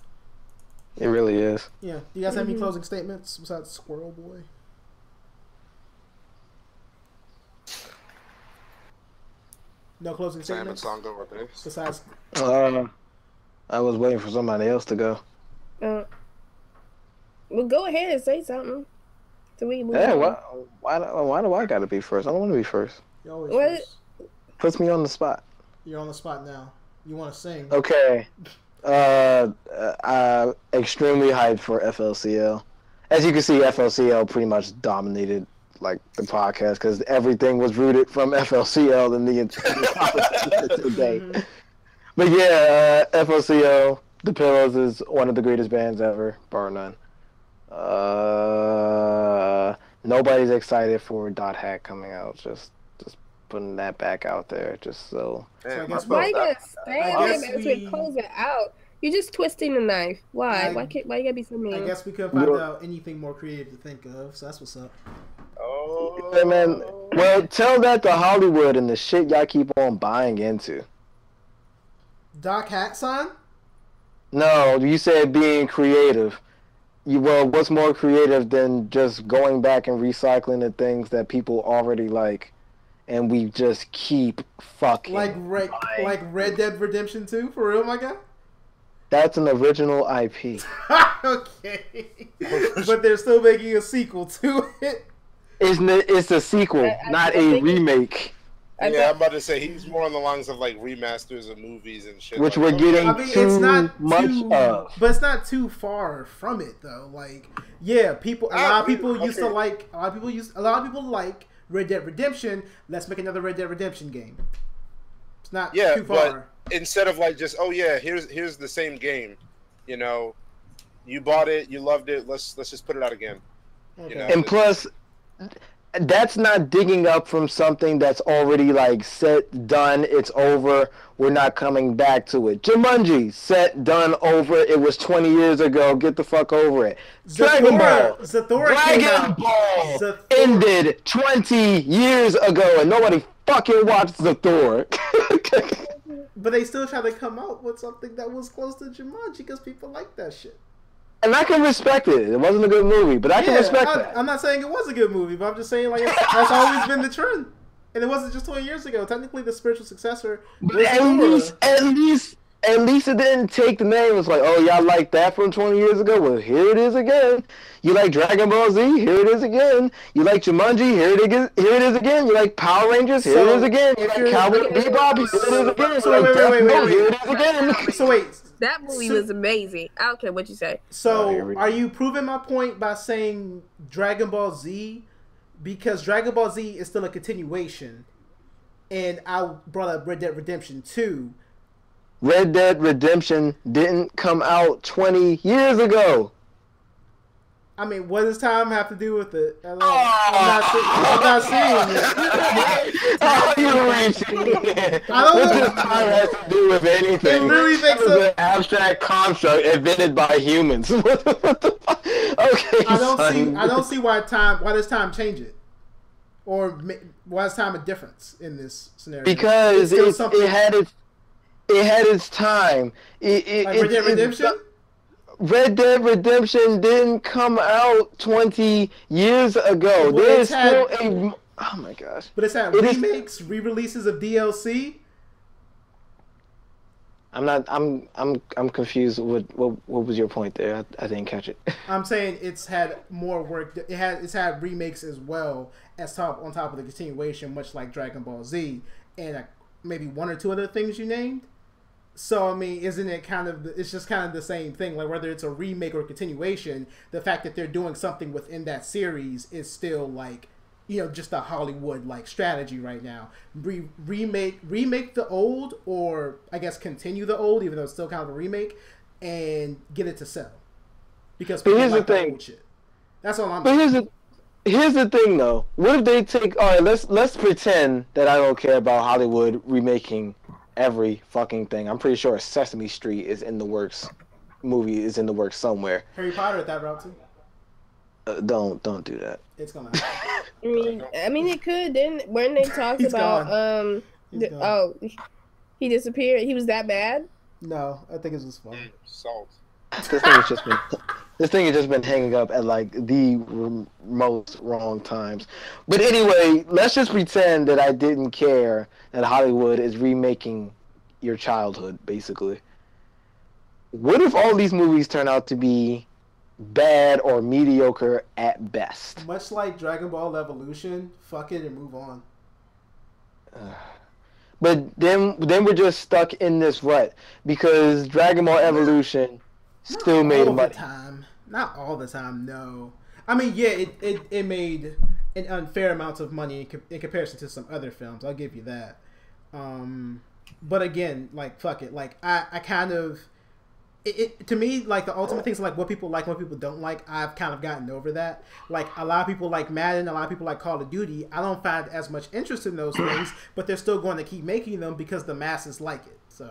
It really is. Yeah. Do you guys have any closing statements besides Squirrel Boy? No closing statements. Besides. I was waiting for somebody else to go. Well, go ahead and say something. So we move on. Why do I gotta be first? I don't want to be first. You're always first. Puts me on the spot. You're on the spot now. You want to sing? Okay. Extremely hyped for FLCL. As you can see, FLCL pretty much dominated like the podcast because everything was rooted from FLCL in the entire today. But yeah, FLCL, The Pillows is one of the greatest bands ever, bar none. Nobody's excited for Dot Hack coming out. Just putting that back out there, just so. Why you gotta stand there as we close it out? You're just twisting the knife. Why? Why you gotta be so mean? I guess we couldn't find out anything more creative to think of, so that's what's up. Oh. Hey man, well, tell that to Hollywood and the shit y'all keep on buying into. Doc Hat, son? No, you said being creative. what's more creative than just going back and recycling the things that people already like, and we just keep fucking like Red Dead Redemption 2, for real, my guy. That's an original IP. Okay, but they're still making a sequel to it. It's a sequel, not a remake. Yeah, I'm about to say he's more on the lines of like remasters of movies and shit. Which like we're getting it's not much of. But it's not too far from it though. Like, yeah, a lot of people like Red Dead Redemption. Let's make another Red Dead Redemption game. It's not too far. But instead of like just here's the same game, you know, you bought it, you loved it. Let's just put it out again. Okay. You know, And plus, that's not digging up from something that's already like set, done, it's over, we're not coming back to it. Jumanji, set, done, over, it was 20 years ago, get the fuck over it. Dragon Ball ended 20 years ago and nobody fucking watched Zathor. But they still try to come out with something that was close to Jumanji because people like that shit. And I can respect it. It wasn't a good movie, but I can respect that. I'm not saying it was a good movie, but I'm just saying like that's always been the trend. And it wasn't just 20 years ago. Technically, the spiritual successor was at least it didn't take the name. It's like, oh, y'all like that from 20 years ago? Well, here it is again. You like Dragon Ball Z? Here it is again. You like Jumanji? Here it is again. You like Power Rangers? Here it is again. You like Cowboy Bebop? Here it is again. So wait. Here it is again. So wait. That movie was amazing. I don't care what you say. So, are you proving my point by saying Dragon Ball Z? Because Dragon Ball Z is still a continuation. And I brought up Red Dead Redemption 2. Red Dead Redemption didn't come out 20 years ago. I mean, what does time have to do with it? I'm not seeing it. Oh, you're reaching. I don't know. Time has to do with anything. It really makes an abstract construct invented by humans. What the fuck? Okay. I don't see why does time change it, or why is time a difference in this scenario? Because it had its time. Red Dead Redemption. Red Dead Redemption didn't come out 20 years ago. There's still a... Oh my gosh. But it's had remakes, re-releases of DLC. I'm confused. What was your point there? I didn't catch it. I'm saying it's had more work. It's had remakes as well as on top of the continuation, much like Dragon Ball Z, and maybe one or two other things you named. So, I mean, isn't it it's just kind of the same thing, like whether it's a remake or a continuation, the fact that they're doing something within that series is still like, just a Hollywood like strategy right now. Remake the old, or I guess continue the old, even though it's still kind of a remake, and get it to sell. Because people like the old shit. That's all I'm saying. Here's the thing though. What if they take, alright, let's pretend that I don't care about Hollywood remaking every fucking thing. I'm pretty sure Sesame Street is in the works. Movie is in the works somewhere. Harry Potter at that route too. Don't do that. It's gonna. I mean, it could. Then when they talked about he disappeared. He was that bad? No, I think it's just fun. Salt. This thing has just been hanging up at like the most wrong times. But anyway, let's just pretend that I didn't care that Hollywood is remaking your childhood, basically. What if all these movies turn out to be bad or mediocre at best? Much like Dragon Ball Evolution, fuck it and move on. But then we're just stuck in this rut because Dragon Ball Evolution still made money. Not all the time, no. I mean, yeah, it made an unfair amount of money in comparison to some other films. I'll give you that. But again, like, fuck it. Like, I kind of... to me, like, the ultimate things like what people like, what people don't like, I've kind of gotten over that. Like, a lot of people like Madden, a lot of people like Call of Duty. I don't find as much interest in those things, but they're still going to keep making them because the masses like it, so...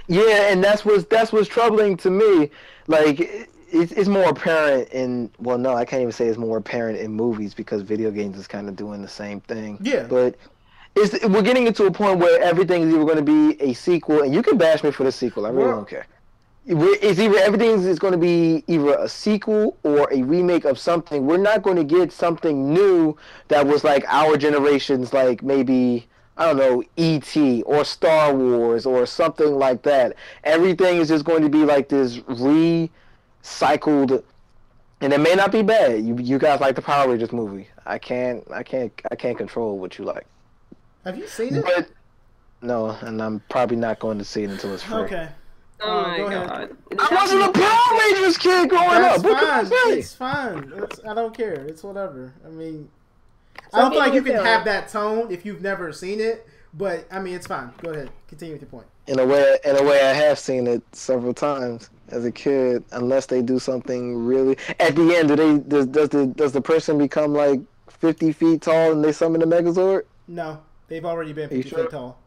Yeah, and that's what's troubling to me. Like, it's more apparent in... Well, no, I can't even say it's more apparent in movies because video games is kind of doing the same thing. Yeah. But we're getting into a point where everything is either going to be a sequel, and you can bash me for the sequel. I really don't care. It's either everything is going to be either a sequel or a remake of something. We're not going to get something new that was like our generation's, like maybe, I don't know, E.T. or Star Wars or something like that. Everything is just going to be like this recycled, and it may not be bad. You guys like the Power Rangers movie. I can't control what you like. Have you seen it? But no, and I'm probably not going to see it until it's free. Okay. Oh my god! I wasn't a Power Rangers kid growing up. Fine. It's fine. I don't care. It's whatever. I mean, I don't feel like you can have that tone if you've never seen it. But I mean, it's fine. Go ahead. Continue with your point. In a way, I have seen it several times as a kid. Unless they do something really at the end, does the person become like 50 feet tall and they summon the Megazord? No, they've already been 50 feet tall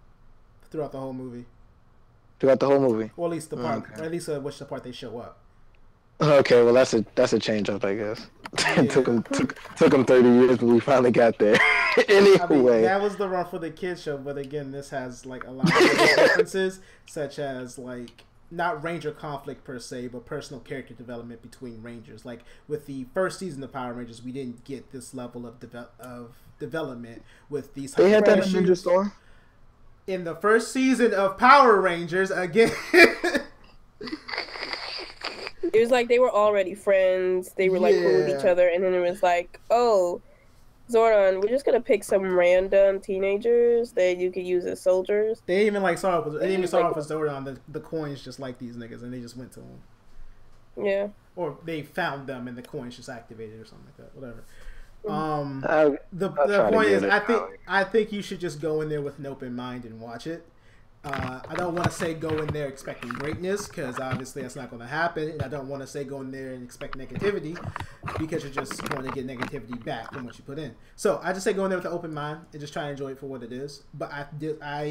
throughout the whole movie. Throughout the whole movie, or at least the part, or at least which the part they show up. Okay, well that's a change up, I guess. Yeah. took them 30 years, but we finally got there. Anyway, I mean, that was the run for the kids show, but again, this has like a lot of differences, such as like not Ranger conflict per se, but personal character development between Rangers. Like with the first season of Power Rangers, we didn't get this level of development with these. They had that in Ninja Storm. In the first season of Power Rangers, again. It was like they were already friends. They were like cool with each other, and then it was like, oh, Zordon, we're just gonna pick some random teenagers that you could use as soldiers. They even like saw off as Zordon the coins just like these niggas, and they just went to them. Yeah. Or they found them, and the coins just activated or something like that. Whatever. The point is, I think you should just go in there with an open mind and watch it. I don't want to say go in there expecting greatness, because obviously that's not going to happen, and I don't want to say go in there and expect negativity, because you're just going to get negativity back from what you put in. So I just say go in there with an open mind and just try and enjoy it for what it is. But I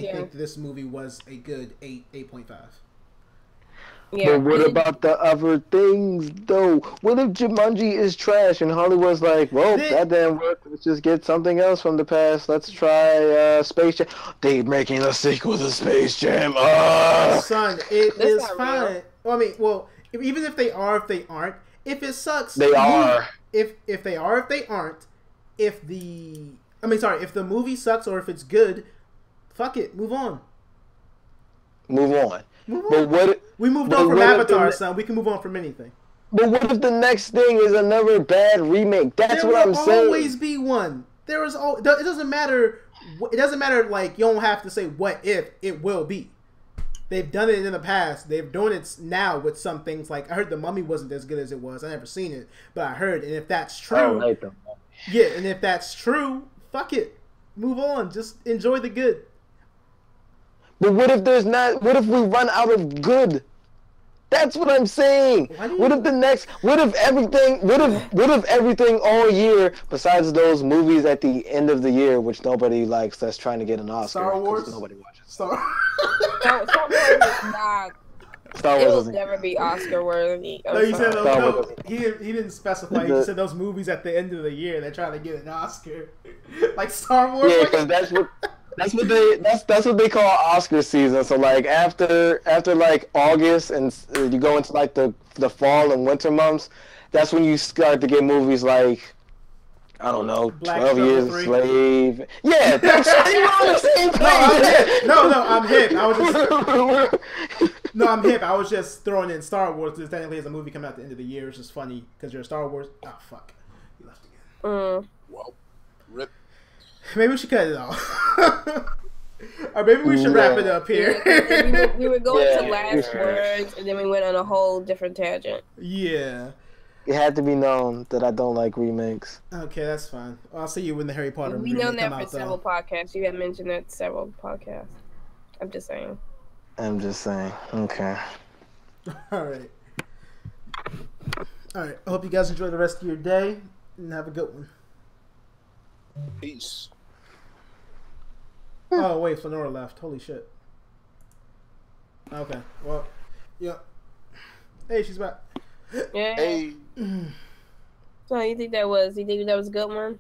think this movie was a good 8.5. Yeah. But what about the other things, though? What if Jumanji is trash and Hollywood's like, well, that didn't work. Let's just get something else from the past. Let's try Space Jam. They're making a sequel to Space Jam. Son, it is fine. Well, I mean, even if they are, if they aren't, if it sucks, they are. If they are, if they aren't, if the movie sucks or if it's good, fuck it, move on. Move on. But we moved on from Avatar, son. We can move on from anything. But what if the next thing is another bad remake? That's what I'm saying. There will always be one. It doesn't matter. It doesn't matter. Like, you don't have to say what if it will be. They've done it in the past. They're doing it now with some things. Like I heard The Mummy wasn't as good as it was. I never seen it, but I heard. And if that's true, I don't like them. Yeah, and if that's true, fuck it. Move on. Just enjoy the good. But what if there's not? What if we run out of good? That's what I'm saying. What if everything all year besides those movies at the end of the year, which nobody likes, that's trying to get an Oscar? Star Wars. Nobody watches. Star Wars is not. Star Wars it will never be Oscar worthy. No, you said he didn't specify. He said those movies at the end of the year they're trying to get an Oscar, like Star Wars. Yeah, because that's what they call Oscar season. So like after like August and you go into like the fall and winter months, that's when you start to get movies like, I don't know, Black 12 Years a Slave. Yeah, that's you're on the same page. No, I'm hip. I'm hip. I was just throwing in Star Wars because technically it's a movie coming out at the end of the year. It's just funny because you're a Star Wars. Oh fuck, you left again. Well, rip. Maybe we should cut it off. Or maybe we should wrap it up here. We were going to last words, and then we went on a whole different tangent. Yeah. It had to be known that I don't like remakes. Okay, that's fine. I'll see you when the Harry Potter movie comes out. We know that for several podcasts. You have mentioned that several podcasts. I'm just saying. Okay. All right. I hope you guys enjoy the rest of your day and have a good one. Peace. Oh wait, Fenora left. Holy shit. Okay. Well, yeah. Hey, she's back. Yeah. Hey. So you think that was a good one?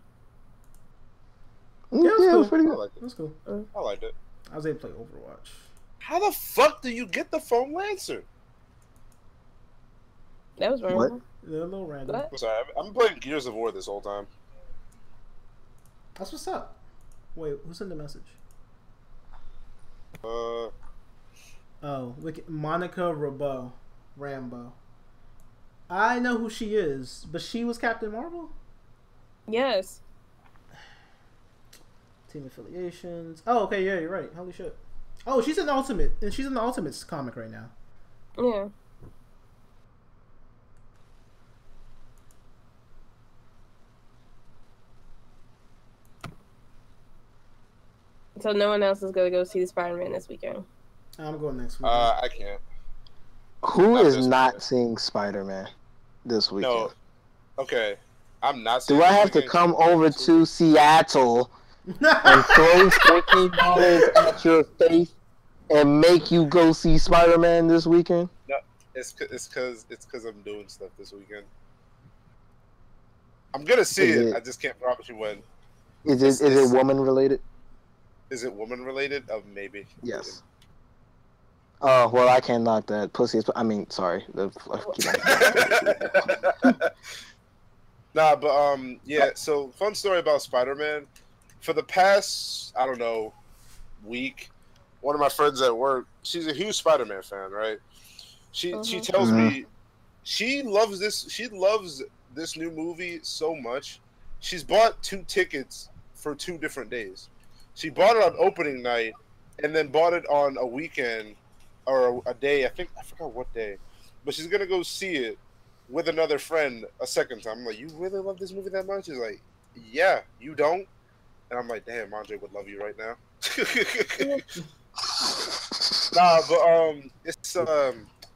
Yeah, it was pretty I good. liked it. It was cool. I liked it. I was able to play Overwatch. How the fuck do you get the phone Lancer? That was random. What? They're a little random. What? I'm sorry. I'm playing Gears of War this whole time. That's what's up. Wait, who sent the message? Oh, Monica Rambo. I know who she is, but she was Captain Marvel? Yes. Team affiliations. Oh, okay, yeah, you're right. Holy shit. Oh, she's in the Ultimate, and she's in the Ultimates comic right now. Yeah. So no one else is gonna go see the Spider-Man this weekend. I'm going next week. I can't. Who is not seeing Spider-Man this weekend? No. Okay. I'm not. Do I have to come over to Seattle and throw $14 at your face and make you go see Spider-Man this weekend? No, it's because I'm doing stuff this weekend. I'm gonna see it. I just can't promise you when. Is it woman related? Is it woman related? Maybe. Yes. Oh well, I can't knock that. Pussy. Sorry. Nah, but yeah. So fun story about Spider-Man. For the past, I don't know, week, one of my friends at work, she's a huge Spider-Man fan, right? She tells me she loves this new movie so much. She's bought 2 tickets for 2 different days. She bought it on opening night, and then bought it on a weekend or a day. I forgot what day, but she's gonna go see it with another friend a second time. I'm like, you really love this movie that much? She's like, yeah, you don't. And I'm like, damn, Andre would love you right now. Nah, but it's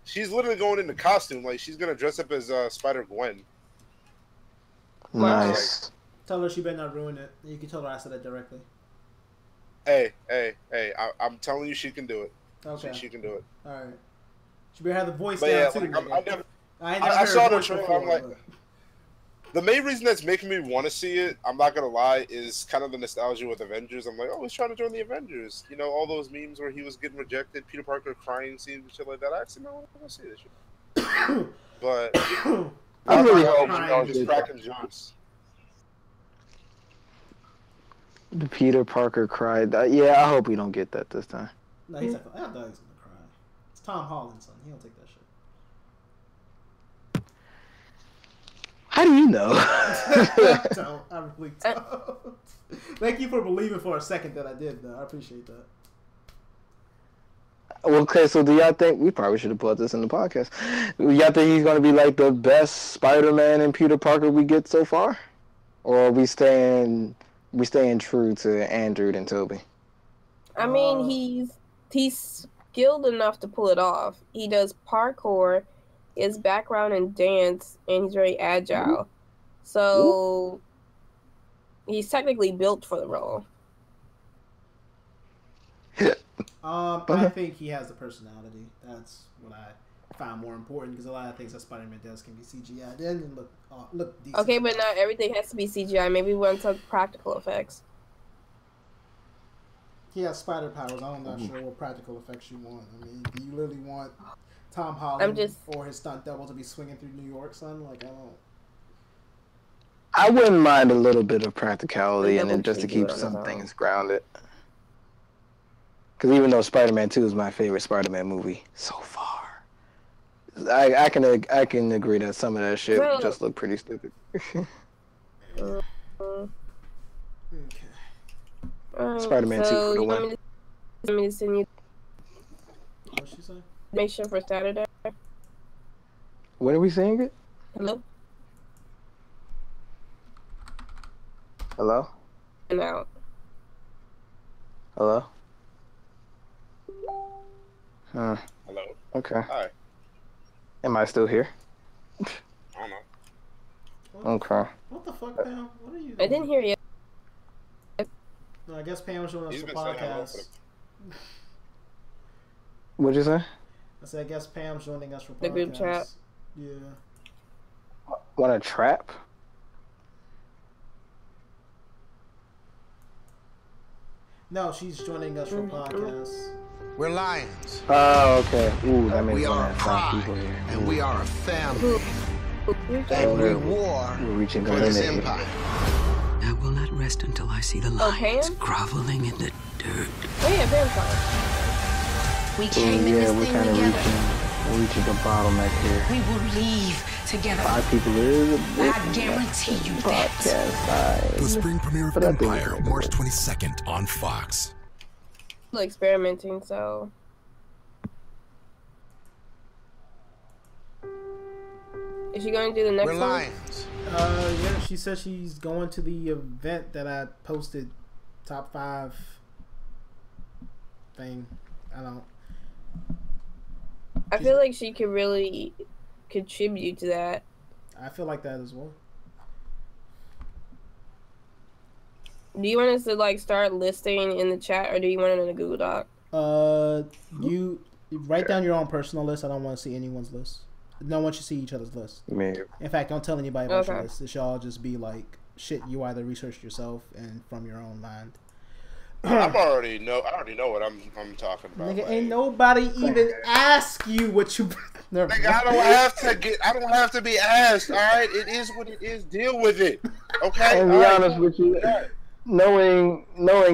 she's literally going into costume. Like, she's gonna dress up as Spider-Gwen. Nice. Tell her she better not ruin it. You can tell her I said that directly. Hey, I'm telling you, she can do it. Okay. She can do it. All right. She better have the voice But down yeah, too. like, I saw the voice trailer. before, I'm like, the main reason that's making me want to see it, I'm not gonna lie, is kind of the nostalgia with Avengers. I'm like, oh, he's trying to join the Avengers. You know, all those memes where he was getting rejected, Peter Parker crying scenes and shit like that. I actually want to see this shit. But I really hope just cracking jokes. The Peter Parker cried. Yeah, I hope we don't get that this time. No, he's like, I thought he was gonna cry. It's Tom Holland, son. He don't take that shit. How do you know? I don't. I really don't. Thank you for believing for a second that I did, though. I appreciate that. Okay, so do y'all think we probably should have put this in the podcast? Y'all think he's gonna be like the best Spider-Man and Peter Parker we get so far, or are we staying true to Andrew and Toby? I mean, he's skilled enough to pull it off. He does parkour, his background in dance, and he's very agile. So he's technically built for the role. I think he has the personality. That's what I find more important, because a lot of things that Spider-Man does can be CGI'd in and look decent. Okay, but not everything has to be CGI. Maybe we want some practical effects. He has spider powers. I'm not sure what practical effects you want. I mean, do you really want Tom Holland or his stunt double to be swinging through New York, son? Like, I don't. I wouldn't mind a little bit of practicality, and then just to keep some things grounded. Because even though Spider-Man 2 is my favorite Spider-Man movie so far, I can agree that some of that shit just look pretty stupid. Okay. Spider-Man 2 for the win. Let me send you What'd she say? information for Saturday. When are we seeing it? Hello? Hello? And out. Hello? Huh. Hello. Okay. Hi. Am I still here? I don't know. Okay. What the fuck, Pam? What are you doing? I didn't hear you. No, I guess Pam's showing us He's the been saying hello podcast. What'd you say? I said, I guess Pam's joining us for podcast. The group chat. Yeah. Want a trap? No, she's joining us for podcast. We're lions. Oh, okay. Ooh, that makes We are sense. pride, People here. and we are a family. And we war We're reaching for the this limit. empire. I will not rest until I see the lions groveling in the dirt. Oh yeah, vampire. We Ooh, came in yeah, this we're thing kind of together. reaching the bottleneck here. We will leave together. 5 people is a bit I guarantee you that. podcast size. The spring premiere of But I think Empire, it's March 22nd on Fox. Still experimenting, so. Is she going to do the next We're one? lions. Yeah, she said she's going to the event that I posted, top 5 thing. I feel like she could really contribute to that. I feel like that as well. Do you want us to like start listing in the chat, or do you want it in a Google Doc? You write down your own personal list. I don't want to see anyone's list. No one should see each other's list. Man. In fact, don't tell anybody about your Okay. list. It should all just be like shit you either researched yourself and from your own mind. I already know what I'm talking about. Nigga, like, ain't nobody even ask you what you. Never Nigga, I don't have to be asked. All right, it is what it is. Deal with it. Okay. And to be honest with you, knowing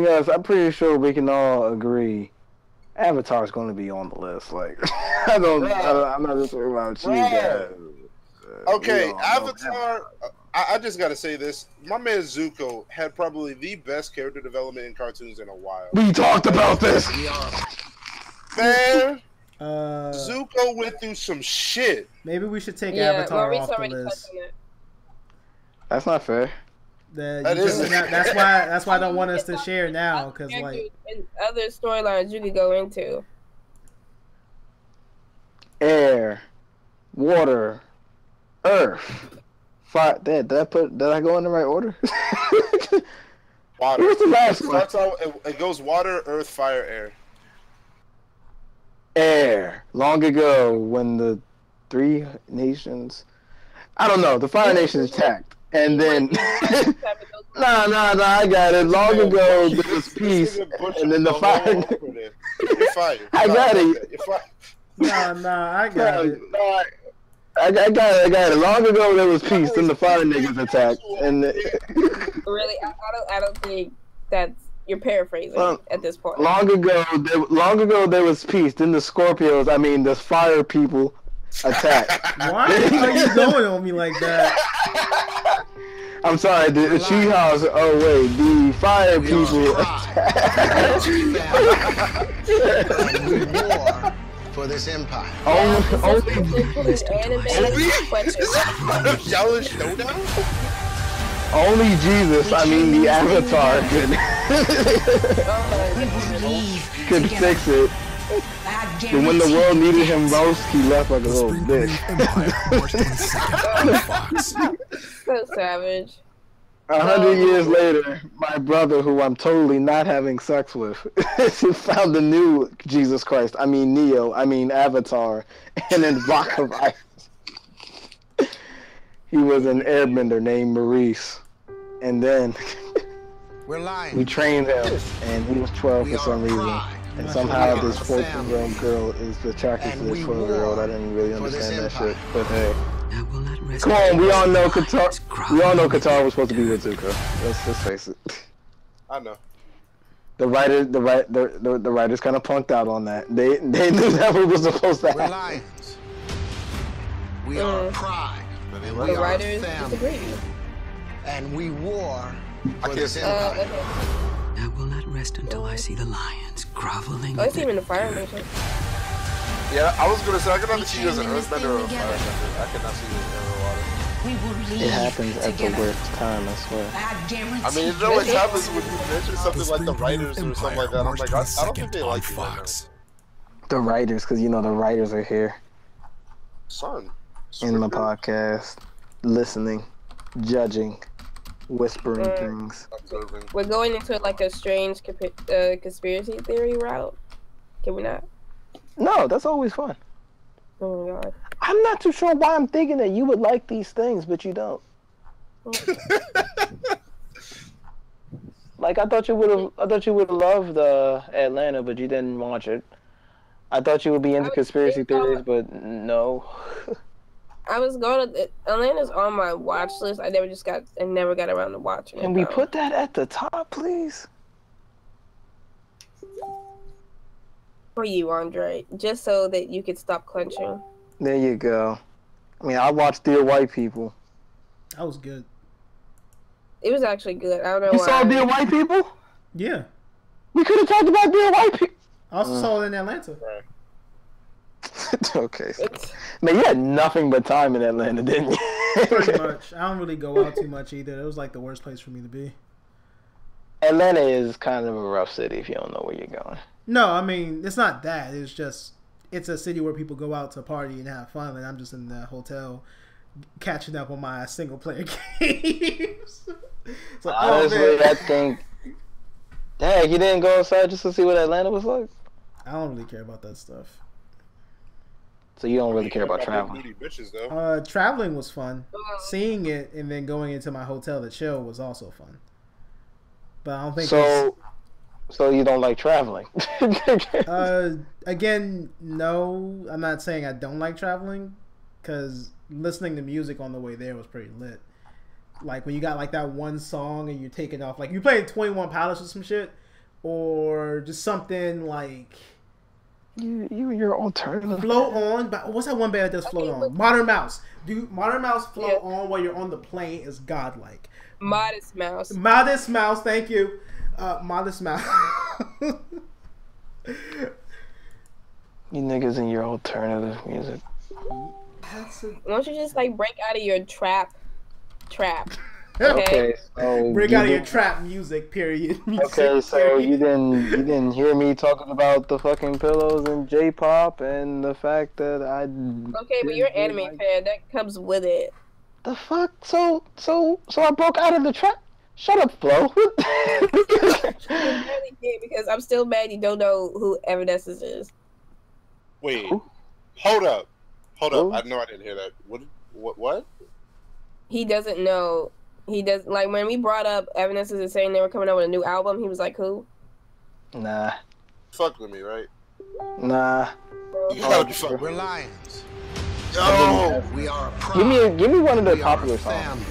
us, I'm pretty sure we can all agree Avatar's going to be on the list. Like, I'm not just talking about you guys. Okay, Avatar. I just gotta say this. My man Zuko had probably the best character development in cartoons in a while. We talked about this. Man, Uh, Zuko went through some shit. maybe we should take Yeah, Avatar Maurice off the already list. touched on it. That's not fair. That's why I don't want us to share now, because like And other storylines you could go into. Air, water, earth, fire. Did I go in the right order? Water. What's the last one? Starts out, it goes water, earth, fire, air. Air. Long ago, when the 3 nations, I don't know, the Fire Nations attacked, and then nah, I got it. Long ago, there was peace, and then the fire. You're fired. I got it. You're fired. nah, I got it. I got it. Long ago, there was peace, then the Fire Niggas attacked, and Really, I don't think that's you're paraphrasing at this point. long ago there was peace. Then the Scorpios, I mean the fire people, attacked. Why are you going on me like that? I'm sorry, the treehouse. Oh wait, the fire people attacked. And we war for this empire. Only Y'all showdown? Only Jesus, I mean the Avatar, could fix it. And when the world needed him most, he left like a The little spring premiere bitch. of Empire, March 22nd on Fox. So savage. 100 years later, my brother, who I'm totally not having sex with, found the new Jesus Christ. I mean Neo. I mean Avatar, and in Rock of Ice. He was an airbender named Maurice, and then we trained him, and he was 12 for some reason. And somehow this 14-year-old girl is attracted to this 12-year-old. I didn't really understand that shit, but hey. Come on, we all know Qatar. We all know Qatar was supposed to be with Zuko. Let's just face it. I know. The writers kind of punked out on that. They knew that was supposed to happen. We're lions. We are pride. And The we are writers family. disagree. And we war I for can't this say empire. I will not rest until I see the lions groveling Oh, in it's even the Fire dirt. Nation. Yeah, I was gonna say I could not see you as an came in this earthbender or a thing together. firebender. I could not see you as air or water. We will leave It happens at the together. worst time, I swear. I guarantee I mean, you know what happens when you mention something like the writers or something like that. I'm like, I don't think they like you right now. The writers, because you know the writers are here Son. in the podcast, listening, judging, whispering things. Observing. We're going into like a strange conspiracy theory route. Can we not? No, that's always fun. Oh my god. I'm not too sure why I'm thinking that you would like these things, but you don't. Like I thought you would have loved Atlanta, but you didn't watch it. I thought you would be into conspiracy theories, but no. I was going to Atlanta's on my watch list. I never got around to watching it. Can we put that at the top, please? For you, Andre, just so that you could stop clenching. There you go. I mean, I watched Dear White People. That was good. It was actually good. I don't know You why. saw Dear White People? Yeah. We could have talked about Dear White People. I also saw it in Atlanta. Okay. Man, you had nothing but time in Atlanta, didn't you? Pretty much. I don't really go out too much either. It was like the worst place for me to be. Atlanta is kind of a rough city if you don't know where you're going. No, I mean, it's not that. It's just, it's a city where people go out to party and have fun, and I'm just in the hotel catching up on my single-player games. So, honestly, I think... Dang, you didn't go outside just to see what Atlanta was like? I don't really care about that stuff. So you don't really care about traveling? Traveling was fun. Seeing it and then going into my hotel to chill was also fun. But I don't think So you don't like traveling? Again, no. I'm not saying I don't like traveling, because listening to music on the way there was pretty lit. Like when you got like that one song and you're taking off, like you playing 21 Pilots or some shit, or just something like you're alternative. Float On, but what's that one band that does Float On? Modern Mouse. Dude, Modern Mouse Float On while you're on the plane is godlike. Modest Mouse. Modest Mouse, thank you. Modest Mouse. You niggas in your alternative music. Why don't you just like break out of your trap? Okay, so break out of your trap music, period. Okay, so you didn't hear me talking about the fucking pillows and J-pop and the fact that I. Okay, but you're an anime fan. That comes with it. The fuck? So I broke out of the trap. Shut up, Flo. You barely did, because I'm still mad you don't know who Evanescence is. Wait, hold up. I know I didn't hear that. What? He doesn't know. He does, like when we brought up Evanescence and saying they were coming out with a new album, he was like, "Who?" Nah. Fuck with me, right? Nah. We're lions. No. We are proud. Give me one of the popular songs.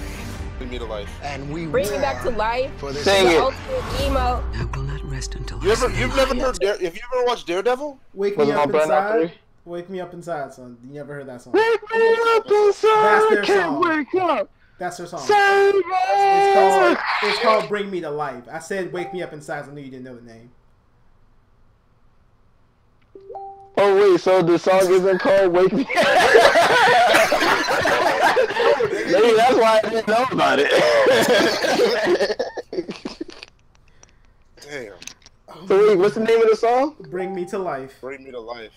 Bring me to life. And we Bring Me Back to Life. Sing it. Ultimate emo. I will not rest until You've never heard? Have you ever watched Daredevil? Wake Me Up Inside. Wake Me Up Inside, son. You never heard that song? Wake me up inside. That's their song. Wake up. That's their song. Save it. It's called Bring Me to Life. I said Wake Me Up Inside, so I knew you didn't know the name. Oh wait, so the song isn't called Wake Me Up? Maybe that's why I didn't know about it. Damn. So wait, what's the name of the song? Bring Me to Life. Bring me to life.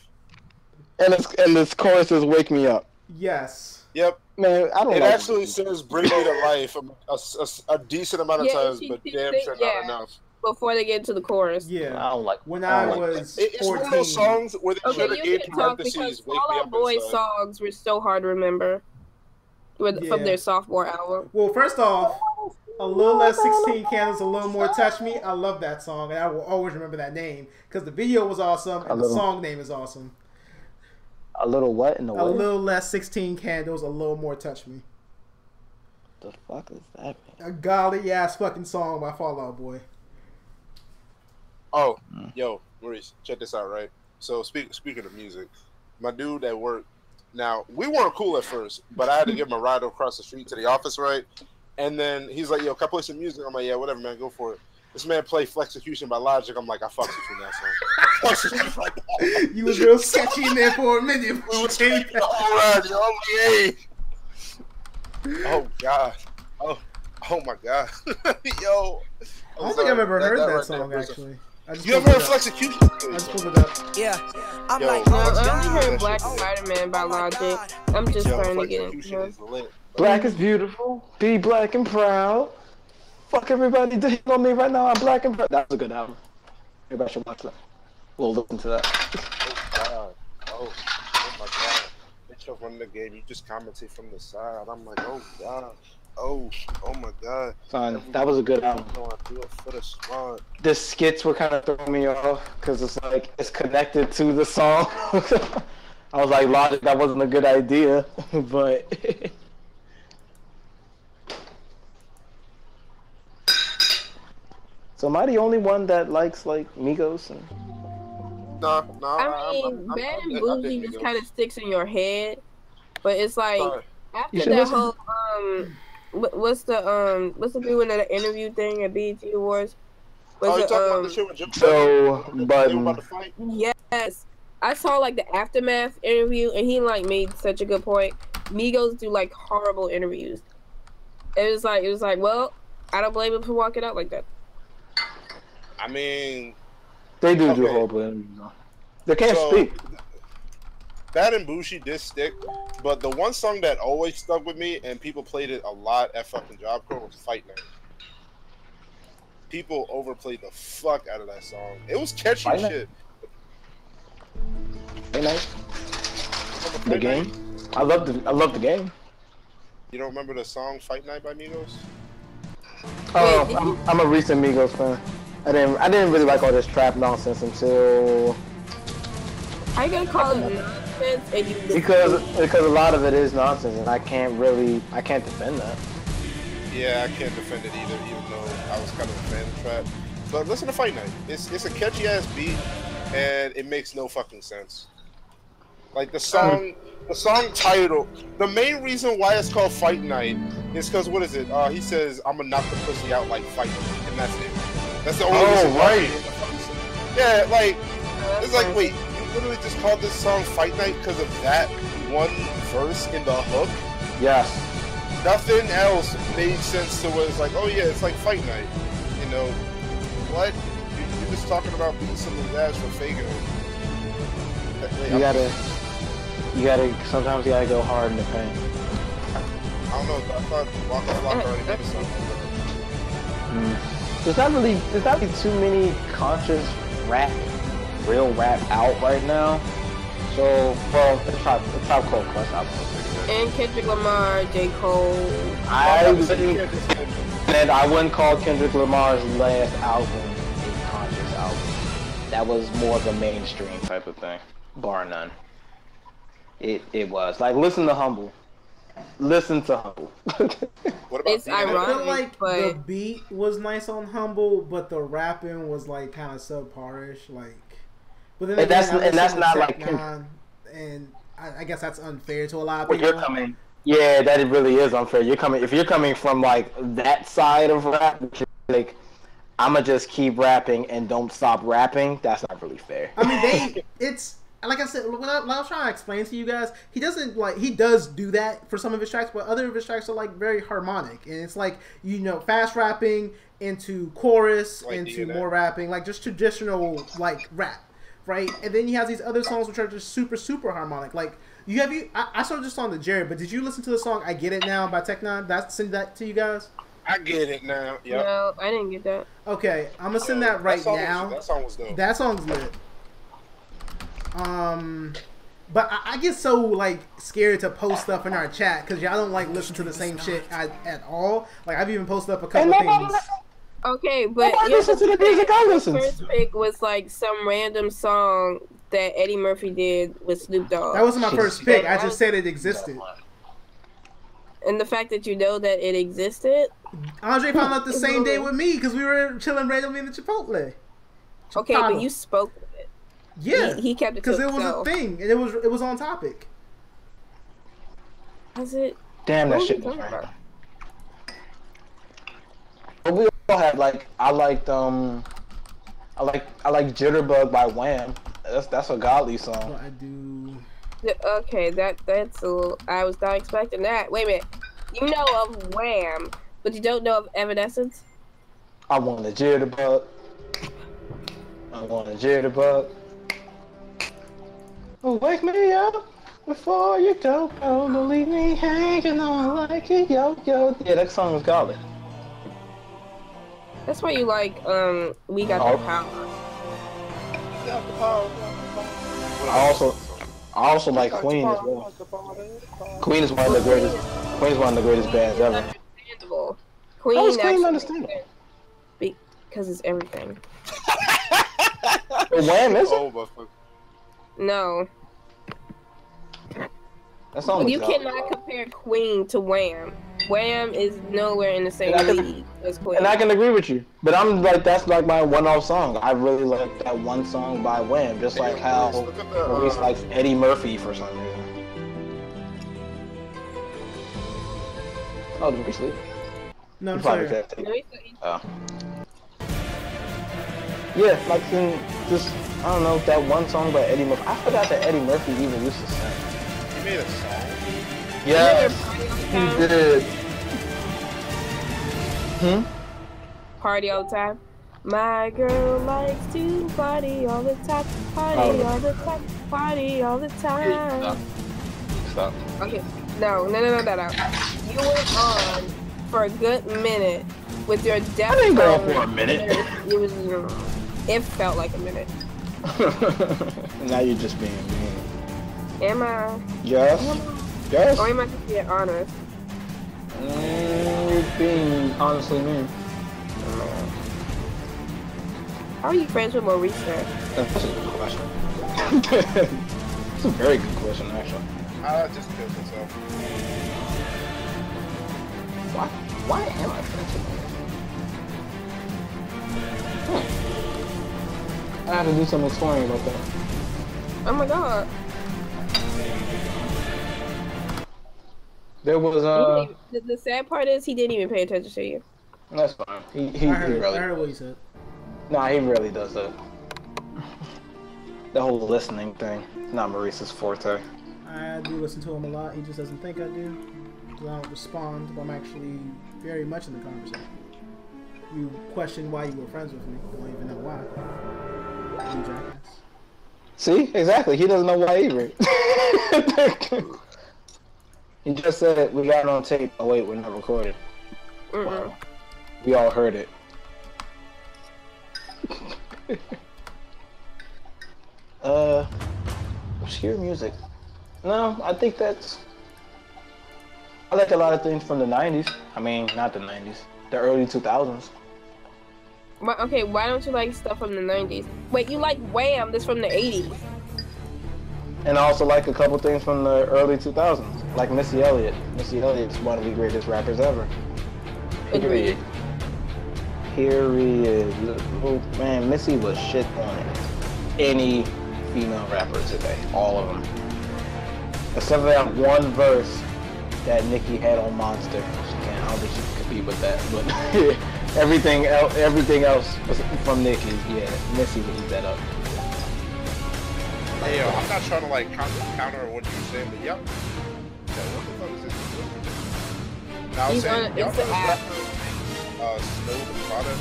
And this chorus is Wake Me Up. Yes. Yep. Man, I don't. It like actually says "Bring me to life" a decent amount of times, but damn sure not enough. Before they get to the chorus. Yeah. I don't like. When I was 14. It's one of those songs where they should have gave parentheses. All Out Boys songs were so hard to remember. From their sophomore album. Well, first off, a little less 16 candles, a little more touch me. I love that song, and I will always remember that name because the video was awesome and the song name is awesome. A little what in the way? A little less 16 candles, a little more touch me. The fuck is that, man? A golly ass fucking song by Fall Out Boy. Oh, yo, Maurice, check this out, right? So speaking of music, my dude at work. Now, we weren't cool at first, but I had to give him a ride across the street to the office, right? And then he's like, yo, can I play some music? I'm like, yeah, whatever, man, go for it. This man played Flexecution by Logic. I'm like, I fucks with you now, son. You was real sketchy in there for a minute. We were taking the whole ride, yo. I'm like, hey. Oh, God. Oh my God. Yo. I don't think I've ever heard that song, actually. You ever heard Flexecution? I just pulled it up. Yeah. I'm I only heard Black Spider-Man by Logic. I'm just trying to get into it. Black is beautiful. Be black and proud. Fuck everybody to hit on me right now. I'm black and proud. That was a good album. Everybody should watch that. We'll listen to that. Oh, God. Oh my God. Bitch, you're running the game. You just commented from the side. I'm like, oh, God. Oh my god. Son, that was a good album. The skits were kind of throwing me off because it's like it's connected to the song. I was like, Logic, that wasn't a good idea, but. So am I the only one that likes like Migos? And... No. I mean, Bad and Bougie just kind of sticks in your head, but it's like after that whole what's the people in that interview thing at BET Awards? Was you talking about the shit with Jim? So, but they were about to fight? Yes, I saw like the Aftermath interview, and he like made such a good point. Migos do like horrible interviews. It was like, well, I don't blame him for walking out like that. I mean, they do horrible interviews. They can't speak. Bad and Bougie did stick, but the one song that always stuck with me, and people played it a lot at fucking Job Corps, was Fight Night. People overplayed the fuck out of that song. It was catchy as shit. Fight Night? The game? I love the game. You don't remember the song Fight Night by Migos? Oh, I'm a recent Migos fan. I didn't really like all this trap nonsense until. How you gonna call it nonsense? And you because a lot of it is nonsense, and I can't defend that. Yeah, I can't defend it either, even though I was kind of a fan of trap. But listen to Fight Night. It's a catchy ass beat, and it makes no fucking sense. Like the song title. The main reason why it's called Fight Night is because what is it? He says, "I'm gonna knock the pussy out like fight," and that's it. That's the only reason. Right. Yeah, like it's like wait, you literally just called this song Fight Night because of that one verse in the hook? Yes. Nothing else made sense to where it's like, oh yeah, it's like Fight Night. You know what? You're just talking about beating someone's ass for faking it. Sometimes you gotta go hard in the paint. I don't know. I thought Waka Flocka already made a song like that. There's not really too many conscious real rap out right now. So, well, the Tribe Called Quest album was pretty good. And Kendrick Lamar, J. Cole. And I wouldn't call Kendrick Lamar's last album a conscious album. That was more of a mainstream type of thing, bar none. It was like listen to Humble. What about it's ironic, I feel like but the beat was nice on Humble, but the rapping was like kind of subparish. Like, but then that's not like. And I guess that's unfair to a lot of people. You're coming. Yeah, that it really is unfair. If you're coming from like that side of rap, like I'ma just keep rapping and don't stop rapping. That's not really fair. I mean, it's. Like I said, what I was trying to explain to you guys, he does do that for some of his tracks, but other of his tracks are like very harmonic, and it's like fast rapping into chorus like into more rapping, like just traditional like rap, right? And then he has these other songs which are just super harmonic. Like I saw this song to Jared, but did you listen to the song "I Get It Now" by Tech Nine? Send that to you guys. I get it now. Yep. No, I didn't get that. Okay, I'm gonna send that right now. That song was dope. That song's lit. But I get so like scared to post stuff in our chat because y'all don't like listen to the same shit at all. Like I've even posted up a couple things. Okay, but listen to the music I listen. First pick was like some random song that Eddie Murphy did with Snoop Dogg. That wasn't my first pick. I just said it existed. And the fact that you know that it existed. Andre found out the same day with me because we were chilling randomly in the Chipotle. Okay, but you spoke. Yeah, he kept it because it was a thing, and it was on topic. Was it? Damn, that shit was right. But we all had like I like Jitterbug by Wham. That's a godly song. Well, I do. Okay, that's a little. I was not expecting that. Wait a minute, you know of Wham, but you don't know of Evanescence. I want a Jitterbug. Wake me up before you go. Don't leave me hanging on like a yo-yo. Yeah, that song was godly. That's why you like We Got the Power. I also like Queen as well. Queen is one of the greatest bands ever. understandable. Queen. How is Queen understandable? Because it's everything. Wham is it? Oh, my fuck. No. That's almost you cannot compare Queen to Wham. Wham is nowhere in the same league as Queen. And I can agree with you. But I'm like, that's like my one-off song. I really like that one song by Wham. Just like how Maurice likes Eddie Murphy for some reason. Oh, did we sleep? No, I'm sorry. Oh. Yeah, like in just, I don't know, that one song by Eddie Murphy. I forgot that Eddie Murphy even used to sing. He made a song? Yes, he did. Party all the time. My girl likes to party all the time. Party all the time. Party all the time. Stop. Okay. No. You went on for a good minute with your death. I didn't go on for a minute. It felt like a minute. Now you're just being mean. Am I? Yes. Yes. Or am I just being honest? You're being honestly mean. How are you friends with Maurice then? That's a good question. It's a very good question, actually. I just killed myself. Why am I friends with Maurice? I have to do some exploring about that. Oh my god. There was the sad part is he didn't even pay attention to you. That's fine. He I really. heard what he said. Nah, he really does that. The whole listening thing. Not Maurice's forte. I do listen to him a lot. He just doesn't think I do. I don't respond, but I'm actually very much in the conversation. You question why you were friends with me. You don't even know why. You jackass. See? Exactly. He doesn't know why either. He just said we got it on tape. Oh wait, we're not recording. Wow. We all heard it. Obscure music. No, I think that's... I like a lot of things from the 90s. I mean, not the 90s. The early 2000s. Okay, why don't you like stuff from the 90s? Wait, you like Wham! That's from the 80s. And I also like a couple things from the early 2000s. Like Missy Elliott. Missy Elliott's one of the greatest rappers ever. Agreed. Period. Oh, man, Missy was shit on it. Any female rapper today. All of them. Except for that one verse that Nicki had on Monster. I don't think she could compete with that, but everything else was from Nicki. Yeah, Missy would eat that up. Hey, yo, I'm not trying to like counter what you're saying, but yep. What the fuck is this? Now I'm saying, y'all ever heard Snow the Product?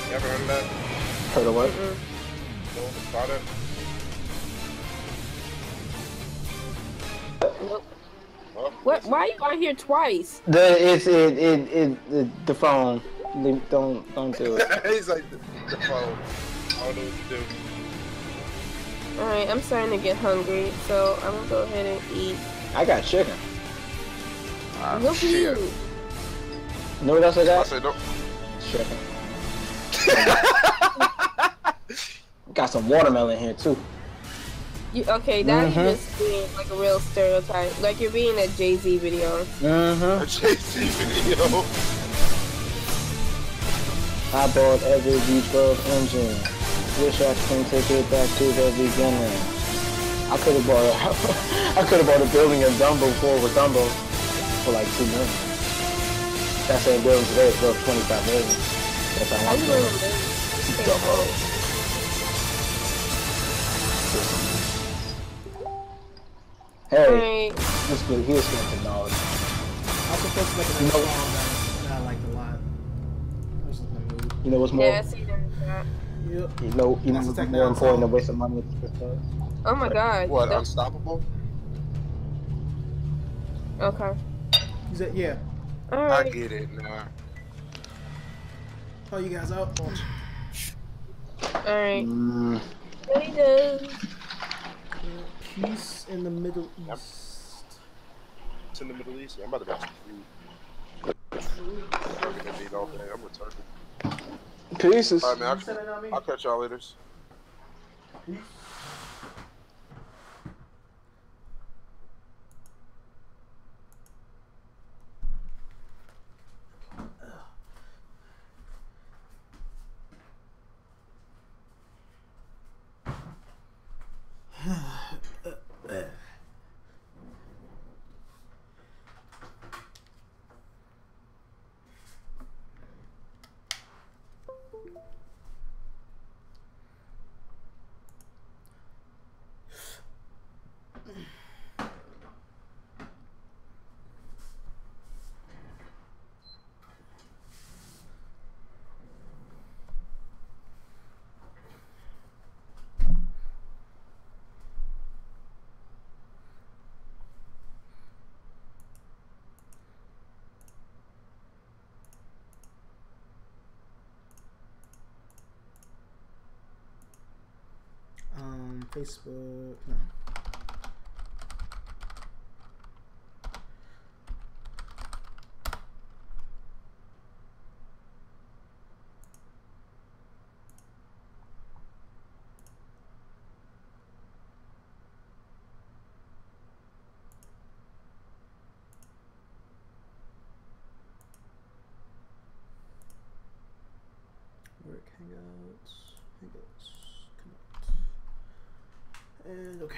You ever heard of that? Heard of what? Snow the Product? Nope. What? Why are you on here twice? The phone. Don't do it. He's like the phone. I don't know what to do. Alright, I'm starting to get hungry, so I'm gonna go ahead and eat. I got chicken. Look at you. You know what else I got? I said no. Chicken. Got some watermelon here too. Okay, that's just being like a real stereotype. Like you're being a Jay-Z video. A Jay-Z video. I bought every V12 engine. Wish I can take it back to the beginning. I could have bought a building in Dumbo for like $2 million. That same building today is worth $25 million. That's how much Hey, he was good to knowledge. I was supposed to make a song that I liked a lot. You know what's more? Yeah, I see that. Yep. You know what's more important than wasting money with this stuff? Oh my god. What, Unstoppable? Okay. He said, yeah. Alright. I get it now. Oh, you guys out? Alright. Later. Peace in the Middle East. in the Middle East. Yeah, I'm about to make some food. Working and eat all day. I'm retarded. Pieces. All right, man. I'll catch y'all later. Peace. Facebook, no. Work, Hangouts, come on. And okay.